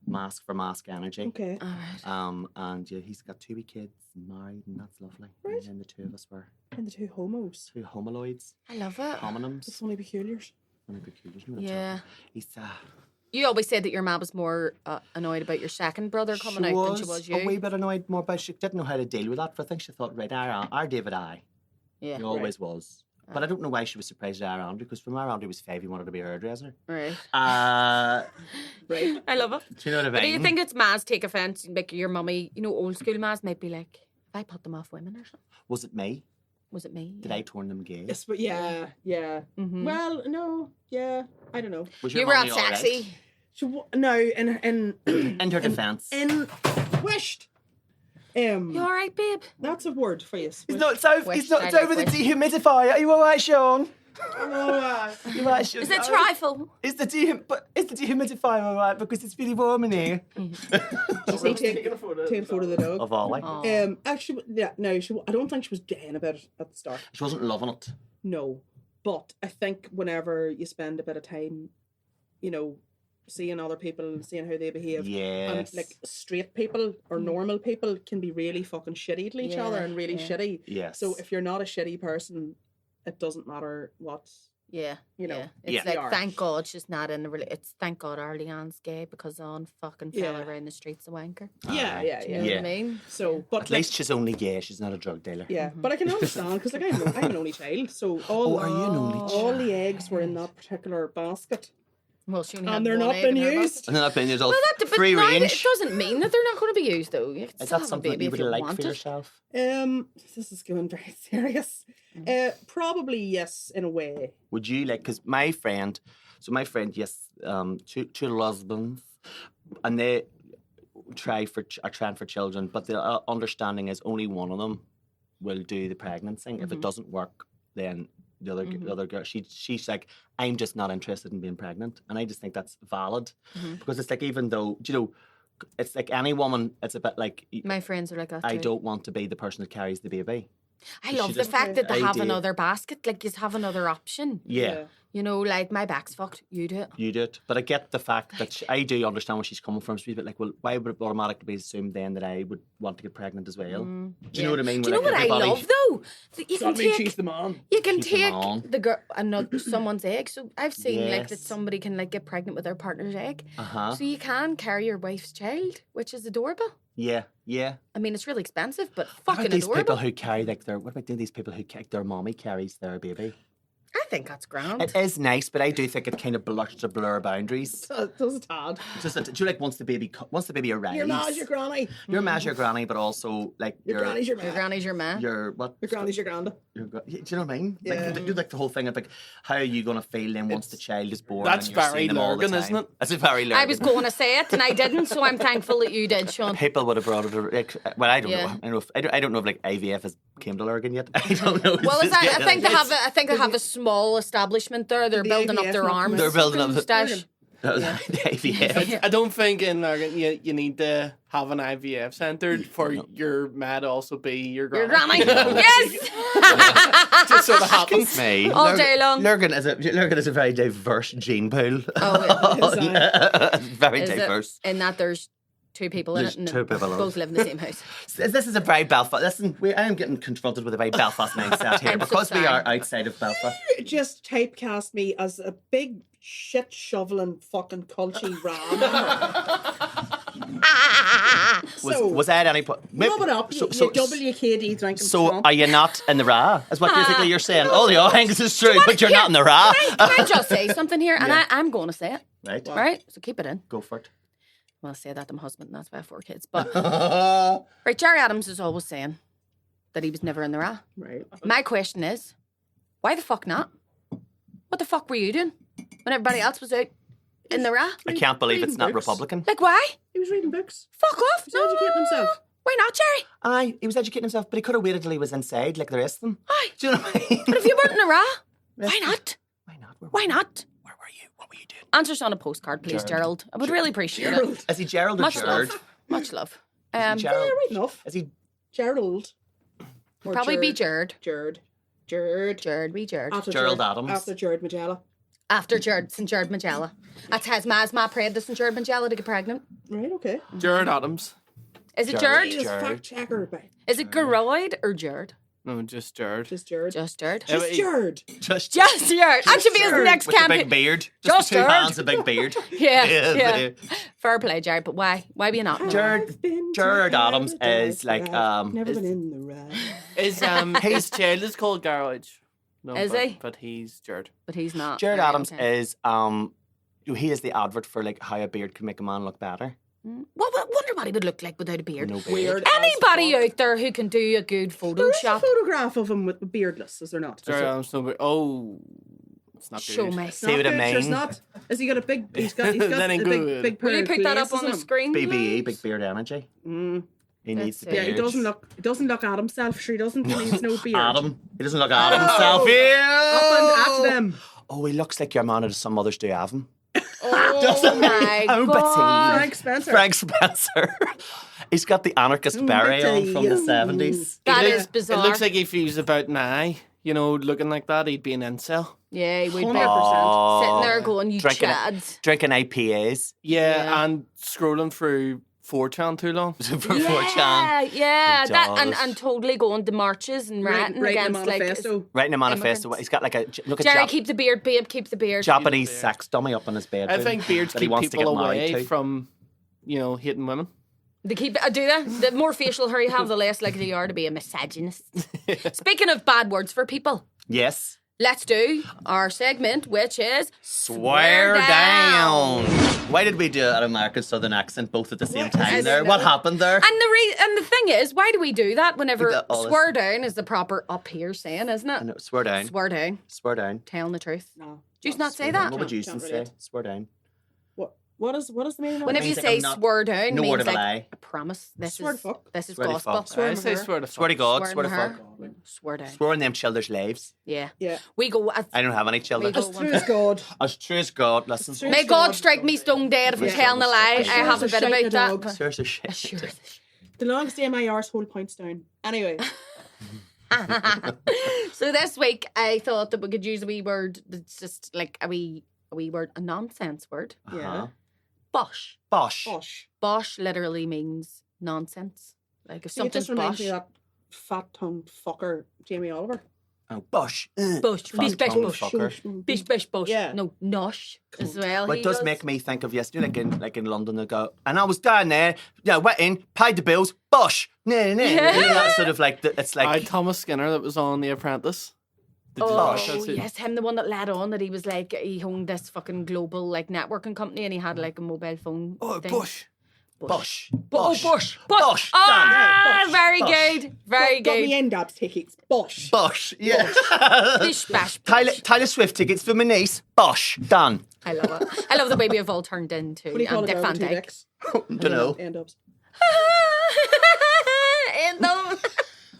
mask for mask energy. Okay. All right. And yeah, he's got 2 wee kids and married, and that's lovely. Right. And then the 2 of us were And the 2 homos. 2 homoloids, I love it. The homonyms. funny peculiars. Funny peculiars, you know what I'm Yeah. talking about. He's You always said that your mum was more annoyed about your second brother coming out than she was you. a wee bit annoyed more, but she didn't know how to deal with that. But I think she thought, right, our David, Yeah. he always was. But I don't know why she was surprised at our Andrew, because from our Andrew was 5, he wanted to be a hairdresser. Right. Right. I love it. Do you know what I mean? Do you think it's mas take offence? Like your mummy, you know, old school mas might be like, if I put them off women or something. Was it me? Was it me? Did I turn them gay? Yes, but yeah. Mm-hmm. Well, no, yeah, I don't know. Was your You were mummy at all right? sexy. No, in In her defence. in wished. You all right, babe? That's a word for you. He's not over Wished, I like wished. dehumidifier. Are you alright, Sean? Oh, You alright, Sean? Is it trifle? Is the dehumidifier alright? Because it's really warm in here. say take a photo of the dog. Of all, like. Oh. Actually, yeah, no, I don't think she was gaying about it at the start. She wasn't loving it. No, but I think whenever you spend a bit of time, you know, seeing other people and seeing how they behave, Yes. and like straight people or normal people can be really fucking shitty to each Yeah, other and really yeah. shitty. Yes. So if you're not a shitty person, it doesn't matter what. Yeah. You know, yeah. It's Yeah. you like, are. thank God she's not in a It's thank God our Leanne's gay because on fucking fella Yeah. around the streets a wanker. Yeah, yeah, Do you yeah. know Yeah. what I mean? So, but At least she's only gay. She's not a drug dealer. yeah, but I can understand because like I'm an only child, so Oh, are you an only all the eggs were in that particular basket, Well, she only had and they're one not egg been in her used. basket. And then I've been adult Well, that free but now range. it doesn't mean that they're not going to be used, though. You can Is still that have a something that baby you if would you like want for it. yourself? This is going very serious. Probably yes, in a way. Would you like? Because my friend, yes, two husbands, and they are trying for children, but the understanding is only one of them will do the pregnancy. If it doesn't work, then the other girl, she's like, I'm just not interested in being pregnant, and I just think that's valid because it's like, even though, you know, it's like any woman, it's a bit like, My friends are like that too. I don't want to be the person that carries the baby. I love the fact that they have another basket, like you have another option. Yeah. You know, like, my back's fucked, you do it. You do it. But I get the fact that I do understand where she's coming from. She's a bit like, well, why would it automatically be assumed then that I would want to get pregnant as well? Do you know what I mean? Do you know what I love, though? That you can she's the mom. You can She's the take mom. the girl, someone's egg. So I've seen like that Yes. somebody can like get pregnant with their partner's egg. Uh-huh. So you can carry your wife's child, which is adorable. Yeah, yeah. I mean, it's really expensive, but What fucking about these adorable. people who carry like what about these people who their mommy carries their baby? I think that's grand. It is nice, but I do think it kind of blur boundaries. Does a tad. Just that, do you like once the baby arrives? Your ma's your granny. Your ma's your granny, but also like Your granny's your Your ma. granny's your man. your what? Your granny's your granda. Do you know what I mean? Yeah. Like, do like the whole thing of like, how are you going to feel then once the child is born? That's and you're very seeing them all the Lurgan, time? isn't it? That's a very Lurgan. I was going to say it and I didn't, so I'm thankful that you did, Sean. People would have brought it. Like, well, I don't Yeah. know. I don't know if like IVF has came to Lurgan yet. I don't know. Well, It's I just- think they have a small establishment there. They're The building up IVF their not arms. They're building up the- Stash. IVF. I don't think in Lurgan you need to have an IVF centre for your ma to also be your Your granny. granny. Yes. Just sort of happens. Me. All day long. Lurgan is a very diverse gene pool. Oh, Very Is it? diverse. In that there's two people in There's it and two people in it. both live in the same house. This is a very Belfast. Listen, I am getting confronted with a very Belfast mindset here I'm so because we sorry. are outside of Belfast. Just typecast me as a big shit shoveling fucking culty ram. Was Ed any point? Rub it up, you WKD drinking So Trump. are you not in the Ra? Is what basically you're saying? All the things is true, but you're not in the Ra. Can I just say something here? And I'm going to say it, Right, right? So keep it in. go for it. Well, I say that to my husband, and that's why I have 4 kids. But right, Jerry Adams is always saying that he was never in the Ra. Right. My question is, why the fuck not? What the fuck were you doing when everybody else was out in the Ra? I can't believe it's not books. Republican. Like, why? He was reading books. Fuck off. He was educating himself. Why not, Jerry? Aye, he was educating himself, but he could have waited till he was inside like the rest of them. Aye. Do you know what I mean? But if you weren't in the Ra, why not? Why not? Why not? Where were you? What were you doing? Answer us on a postcard, please, Gerald. I would really appreciate it. Is he Gerald or Much Jared? love. Much love. Gerald. Yeah, right enough. Is he? Gerald. Or Probably be Jared. Jared. Jared, be Jared. After Gerald Jared, Adams. After Jared Magella. After Jared, St. Jared Magella. That's his ma prayed to St. Jared Magella to get pregnant. Right, okay. Jared Adams. Is it Jared. Jared? He was Jared. fact checker. Is it Geroid or Jared? No, just Jared. Just Jared. Just Jared. Yeah, Just Jared. Just Just Jared. That should be his Jared. next with the campaign. big beard. Just the two Jared. hands, a big beard. Yeah. Fair play, Jared. But why? Why be not? Jared- I've been to Jared Adams paradise, is like, but I've never is- been in the ride. His child is called Garage. No, Is but, he? But he's Jared. But he's not. Jared Right, Adams okay. is he is the advert for like how a beard can make a man look better. What wonder what he would look like without a beard. No beard. Weird. as Anybody fuck. out there who can do a good There is a Photoshop, photograph of him with beardless, is there not? Jared Adams. No, oh, it's not show good. me. See what I Not good, sure it's mean? not. Has he got a big? He's got Then a in big, good. big. Will you pair put of that up on glasses the him. screen? BBE, please? big beard energy. Mm. He needs Let's the see. Yeah, beard. he doesn't look at himself. Sure, he doesn't. He needs no beard. Adam. He doesn't look at himself. Up and at them. Oh, he looks like your man that some mothers do have him. Oh Doesn't my he? Oh, but god! Frank Spencer. Frank Spencer. He's got the anarchist beret on from the 70s. That It is look- bizarre. It looks like if he was about now, looking like that, he'd be an incel. Yeah, he would be 100%. sitting there going, "You Drinking it. chads." Drinking IPAs Yeah, Yeah. and scrolling through 4chan too long. for 4chan. Yeah, He that and, does. and totally going to marches and ranting Writing a against like manifesto. Writing a manifesto. Immigrants. He's got like a look at Jerry, keep the beard, babe, keep the beard. Japanese sex dummy up in his bed. I think beards that he keep wants to people get married away to. from, hating women. They keep do that. The more facial hair you have, the less likely you are to be a misogynist. Speaking of bad words for people, Yes. let's do our segment, which is Swear down. Why did we do an American Southern accent both at the same time I there? don't What know. happened there? And the thing is, why do we do that? Whenever We do all this- swear down is the proper up here saying, isn't I it? know, swear down. Swear down, Swear down. telling the truth. No. Do you not say Swear that? down. What would you Can't say? relate. Swear down. What? What is the meaning of Whenever it? you means, like, say I'm not- swear down, no means word of a like lie. I promise this Swear to is fuck. this is Swear to gospel. fuck. I say swear to fuck. Swear to God, Swear swear to in her. fuck. Swear down. Swear in them children's lives. Yeah. Yeah. We go. I don't have any children. We As true as God. As true as God, listen. As true May as God strike me stone dead if I'm Yeah. telling a lie. Sure I have a as bit shite in a about that. dog. but- Sure as shit. Sure as The longest day of my arse hold points down. Anyway. So this week I thought that we could use a wee word that's just like a wee word, a nonsense word. Uh-huh. Bosh. Bosh. Bosh. Bosh literally means nonsense. Like if So it just something's reminds bosh. me of that fat-tongued fucker, Jamie Oliver. Oh, bosh. Bosh. Bish bash Fat-tongued bosh. fucker. Bish bash bosh. Yeah. No, nosh as well. Well, he it does does. make me think of yesterday, like in London, they go, and I was down there, went in, paid the bills, bosh, nah. That's sort of like, it's like, Thomas Skinner that was on The Apprentice. Did you Oh, watch that too? yes, him, the one that led on that he was like, he owned this fucking global like networking company and he had like a mobile phone thing. bosh. Bosh. Bosh. Bosh. Bosh. Ah, Bosh. very Bosh. good. Very Got me good. end up tickets. Bosh. Bosh, yeah. Bish bash bosh. Taylor Swift tickets for my niece, bosh, done. I love it. I love the way we have all turned into What do you call it? Dick Van Two Dyke. dicks? Don't know. End ups.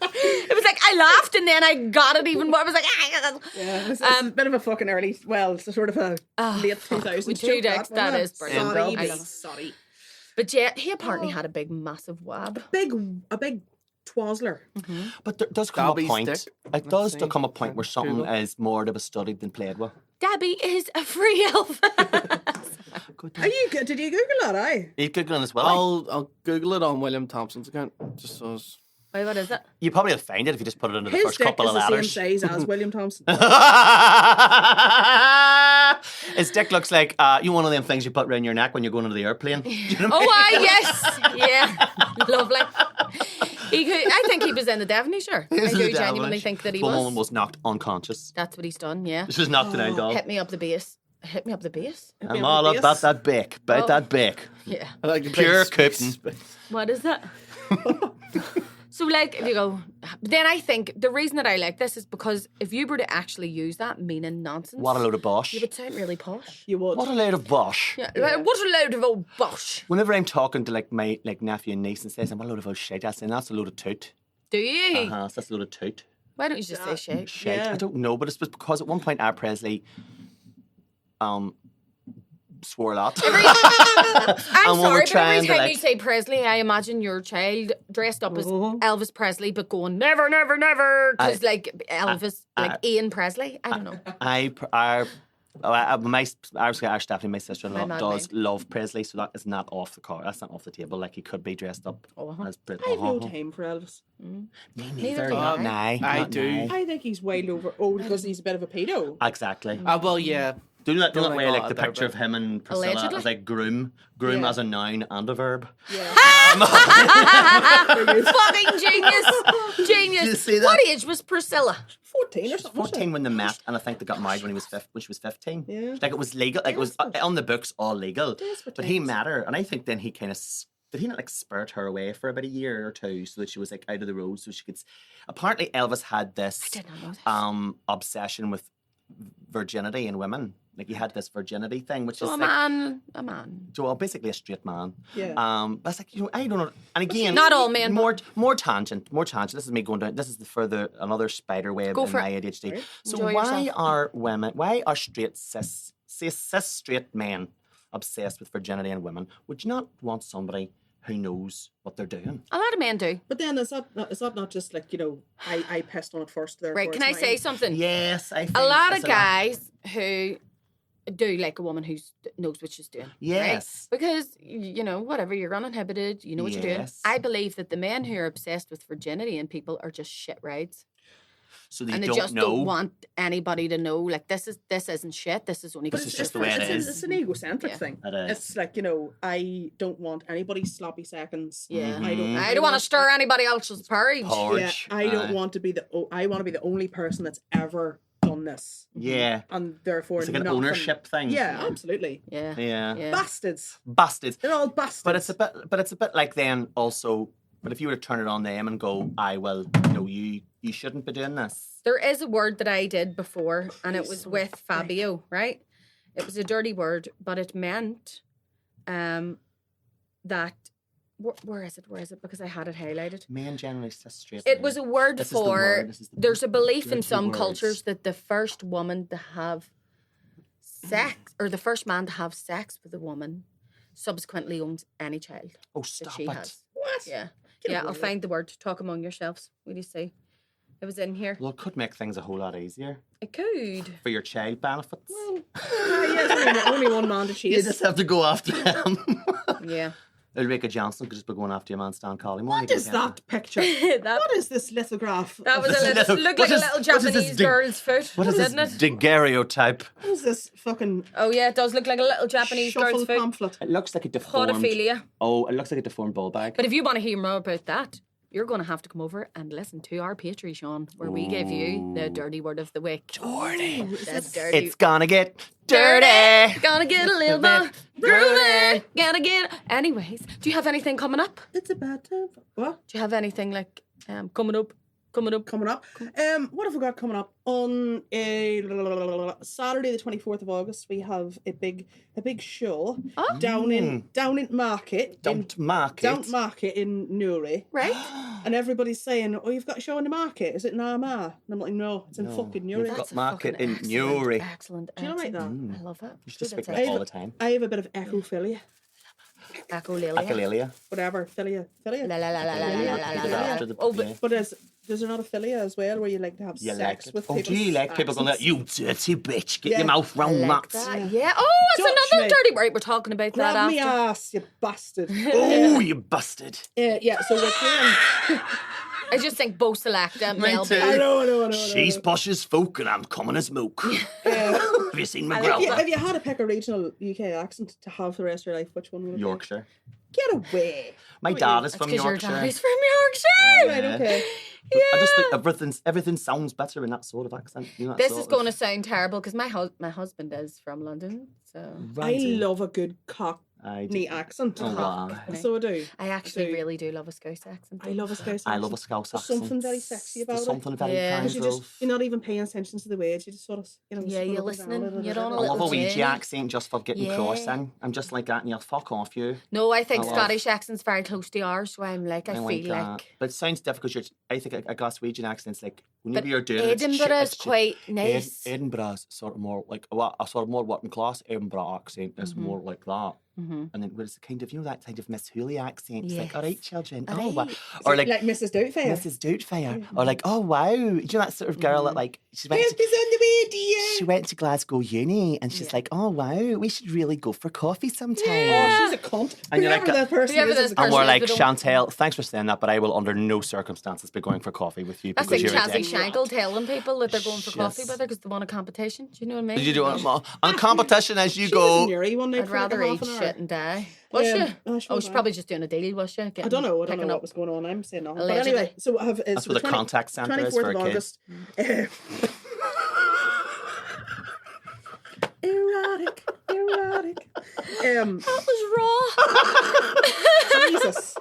And it was like I laughed and then I got it even more. I was like, Yeah, it's a bit of a fucking early, well, it's a sort of a late 2000s with two joke, dicks, that wasn't is it? brilliant. Sorry, I babe, love it. sorry. But yeah, he apparently had a big, massive wab. A big twazzler. But there does come Dobby's a point. dick. It does see. come a point where something Google. is more to be studied than played with. Debbie is a free elf. Did you Google that, aye? Are you googling as well? I'll Google it on William Thompson's account. Just so it's... Wait, what is it? You probably will find it if you just put it into the His first dick couple is of the letters. same size as William Thompson. His dick looks like one of them things you put around your neck when you're going into the airplane. Do you know what I Oh, mean? yes. Yeah. Lovely. I think he was in the Devonshire. I This is do the genuinely devilish. think that he Woman was. was knocked unconscious. That's what he's done, yeah. This was knocked out, dog. Hit me up the base. Hit me up the base? I'm all about that bick. About Oh. that bick. Yeah. I like the Pure big cooking. What is that? So, like, if you go, then I think the reason that I like this is because if you were to actually use that meaning nonsense, What a load of bosh. you would sound really posh. You would. What a load of bosh. Yeah. Like, what a load of old bosh. Whenever I'm talking to like my nephew and niece and says, "What a load of old shit," I say, "That's a load of toot." Do you? That's a load of toot. Why don't you just say shit? Shite. Yeah. I don't know, but it's because at one point Art Presley swore a lot. I'm And when sorry, we're but trying every to, time like- you say Presley, I imagine your child dressed up as Elvis Presley, but going never, never, never, because like Elvis, like Ian Presley. I don't know. My Stephanie, my sister-in-law, My mad does love Presley, so that is not off the car. That's not off the table. Like he could be dressed up as Presley. I have no time for Elvis. Me Neither neither. do Not I. now. I not do. now. I think he's way over old because he's a bit of a pedo. Exactly. well, yeah. Do that Don't way, like like all the that there, picture of but- him and Priscilla Allegedly? as like groom Yeah. as a noun and a verb. Yeah. Fucking genius, genius. Did you see that? What age was Priscilla? 14 or something. 14 when they met, and I think they got married when she was 15. Yeah. Like it was legal, like it was on the books, all legal. Desperate But he times. met her, and I think then he kind of did he not like spirit her away for about a year or two so that she was like out of the road so she could. Apparently, Elvis had this I did not know this. obsession with virginity in women. Like he had this virginity thing, which So is a like man. well, basically a straight man. Yeah. But it's like I don't know. And again, Not all men, More tangent. This is me going down. This is another spider web Go in for my it. ADHD. Right. So Enjoy why yourself. are women? Why are cis straight men obsessed with virginity in women? Would you not want somebody who knows what they're doing? A lot of men do. But then is that not just like, I pissed on it first there. Right? Can I say something? Yes, I. A feel lot it's of guys who do like a woman who knows what she's doing. Yes. Right? Because, whatever, you're uninhibited, you know what you're doing. Yes. I believe that the men who are obsessed with virginity and people are just shit rides. So they And they don't just know. don't want anybody to know, like, this isn't shit, this is only This good is for just the your way it friends. is. It's an egocentric Yeah. thing. It is. It's like, I don't want anybody's sloppy seconds. Yeah. I I don't want to stir anybody else's porridge. Porridge. Yeah, I don't want to be I want to be the only person that's ever done this. Yeah. And therefore It's like an nothing- ownership thing. Yeah, absolutely. Yeah. Yeah. Yeah. Bastards. Bastards. They're all bastards. But it's a bit like then also. But if you were to turn it on them and go, you shouldn't be doing this. There is a word that I did before, and it was with Fabio, right? It was a dirty word, but it meant that where is it? Because I had it highlighted. Men generally sit straight. It was a word This is the for. word, this is the- There's a belief in There's the some words. cultures that the first woman to have sex, or the first man to have sex with a woman, subsequently owns any child Oh, that stop she it. has. What? Yeah, Get yeah. away I'll with find the word. Talk among yourselves. Will you see? It was in here. Well, it could make things a whole lot easier It could. for your child benefits. It's only one man to chase. You just have to go after him. Yeah. Ulrika Johnson could just be going after your man Stan Collymore. What is that picture? That What is this lithograph? That was This a is little, little- looked what like a is- little what is this Japanese dig- girl's foot, What is this didn't it? daguerreotype? What is this fucking Oh yeah, it does look like a little Japanese girl's shuffle foot. pamphlet? It looks like a deformed... Podophilia. Oh, it looks like a deformed ball bag. But if you want to hear more about that, you're going to have to come over and listen to our Patreon, where we give you the dirty word of the week. Dirty. The dirty. It's gonna get dirty. Gonna get a little bit groovy. Gonna get. Anyways, do you have anything coming up? It's a bad time. What? Do you have anything like coming up? Coming up? Coming up. What have we got coming up? On Saturday, the 24th of August, we have a big show Oh. down in Market. Don't mark it. Down Market in Newry. Right. And everybody's saying, "Oh, you've got a show in the Market. Is it in Armagh?" And I'm like, "No, it's in No. fucking Newry." You've got That's a market fucking in excellent, Newry. Excellent. Do you like that? I love it. You should just Good speak idea. like all the time. I have a bit of echophilia. Echolalia. Echolalia. Whatever. Philia. La la la la la la la la la. After the- Oh, yeah. But there's there not a philia as well, where you like to have You sex like it. with Oh, people? do you like people going, you dirty bitch, get Yeah. your mouth I round like that. that. Yeah. Oh, it's Touch another me. dirty word. We're talking about that Grab me after. ass, you bastard. Oh, you bastard. Yeah, so we're playing. I just think Bo Selecta, Me Mel too. B. I know. She's posh as folk and I'm common as milk. Have you seen I my love girl? If you had to pick a regional UK accent to have for the rest of your life, which one would it be? Yorkshire. Get away. My dad is That's from 'cause your Yorkshire. daddy's from Yorkshire. Right, Yeah. okay. I just think everything sounds better in that sort of accent. You know, that This sort is of- going to sound terrible because my husband is from London, so Right. I love a good cockney I do. accent. Oh, wow. So I do. I actually So- really do love a Scouse accent. I love a Scouse I accent. love a Scouse There's accent. something very sexy about There's it. something very Yeah. kind Because of... you're not even paying attention to the words. You just sort of, Yeah, sort you're of listening. around it. You're on a I love a little Ouija journey. accent just for getting Yeah. crossing. I'm just like that and you'll fuck off you. No, I think I love- Scottish accent's very close to ours, so I'm like, I feel like that. like. But it sounds difficult. I think a Glaswegian accent's like, But whenever you're doing it, Edinburgh's quite nice. Edinburgh's sort of more like a sort of more working class Edinburgh accent is more like that. Mm-hmm. And then whereas the kind of that kind of Miss Hooley accent, it's like, all right, children, All oh wow, right. or like Mrs. Doubtfire. Mrs. Doubtfire, or like, oh wow, you know that sort of girl that like she went Help to, is on the way, dear. she went to Glasgow Uni and she's like, oh wow, we should really go for coffee sometime. Oh, she's a cunt. And you're Whoever like, that person whoever is, this is a And person cunt. we're is, like, we don't- Chantel, thanks for saying that, but I will under no circumstances be going for coffee with you That's because like you're a Chazzy dick. Shankle telling people that they're going for coffee Yes. with her because they want a competition. Do you know what I mean? Did you do it on competition as you She was in go? Newry one night I'd for like rather a eat half an hour. shit and die. Was she? Oh, she Oh, was she's on. probably just doing a deal, was she? I don't know Picking what up. was going on. I'm saying nothing. Allegedly. But anyway, so I have That's where the contact centre is 24th for of a kid. August. Erotic. That was raw. Jesus.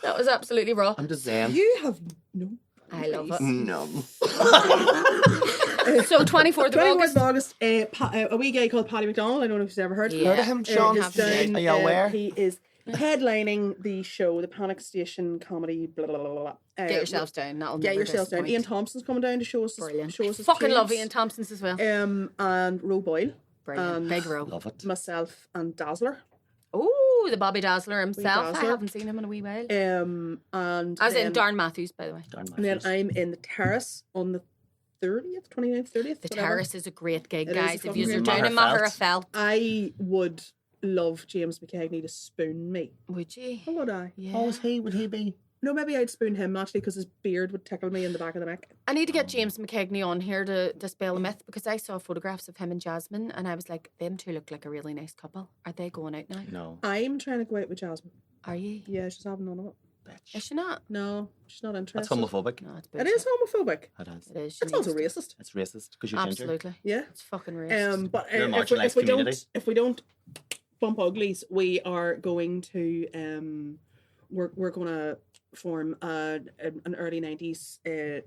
That was absolutely raw. I'm just saying. You have no. I love it. No. So 24th of 24th August. of August, a wee guy called Paddy McDonald. I don't know if you've ever heard. Yeah. Heard of him, Sean? have to. Are you aware? He is headlining the show, the Panic Station comedy. Blah blah blah blah. Get yourselves down. That'll Get never yourselves down. disappoint. Ian Thompson's coming down to show us. Brilliant. Show us his Fucking love tunes. Ian Thompson's as well. And Ro Boyle. Brilliant. Big row. Love it. Myself and Dazzler. Oh, the Bobby Dazzler himself. I Dazzler. haven't seen him in a wee while. And As in then, Darren Matthews, by the way. Darn and then Matthews. I'm in the Terrace on the 30th, 29th, 30th. The whatever. Terrace is a great gig, It is a guys. If fucking you're great down gig. in Maherafelt, I would love James McKegney to spoon me. would you? How would I? Yeah. Oh, would he be? No, maybe I'd spoon him actually because his beard would tickle me in the back of the neck. I need to get James McKegney on here to dispel a myth because I saw photographs of him and Jasmine and I was like, them two look like a really nice couple. Are they going out now? No. I'm trying to go out with Jasmine. Are you? Yeah, she's having none of it. Is Bitch. she not? No, she's not That's interested. homophobic. No, it's It bullshit. is homophobic. It is. It is. She It's also needs to- racist. It's racist because you're ginger. Absolutely. Yeah. It's fucking racist. But You're a if marginalised we community. if we don't bump uglies, we are going to we're gonna form an early 90s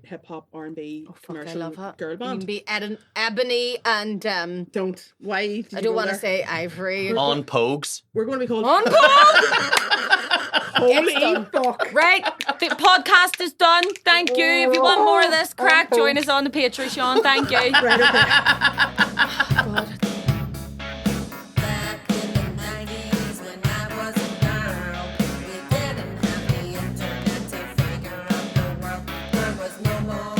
hip hop R&B I commercial love it. girl You can band. be Ebony and Don't. Why? Did I you don't go want to there? say Ivory. On Pogues. We're going to be called On Holy done. fuck. Right, the podcast is done. Thank you. If you want more of this crack, Oh. join us on the Patreon. Thank you. Right, okay. God. Back in the 90s when I was a girl, we didn't have the internet to figure out the world. There was no more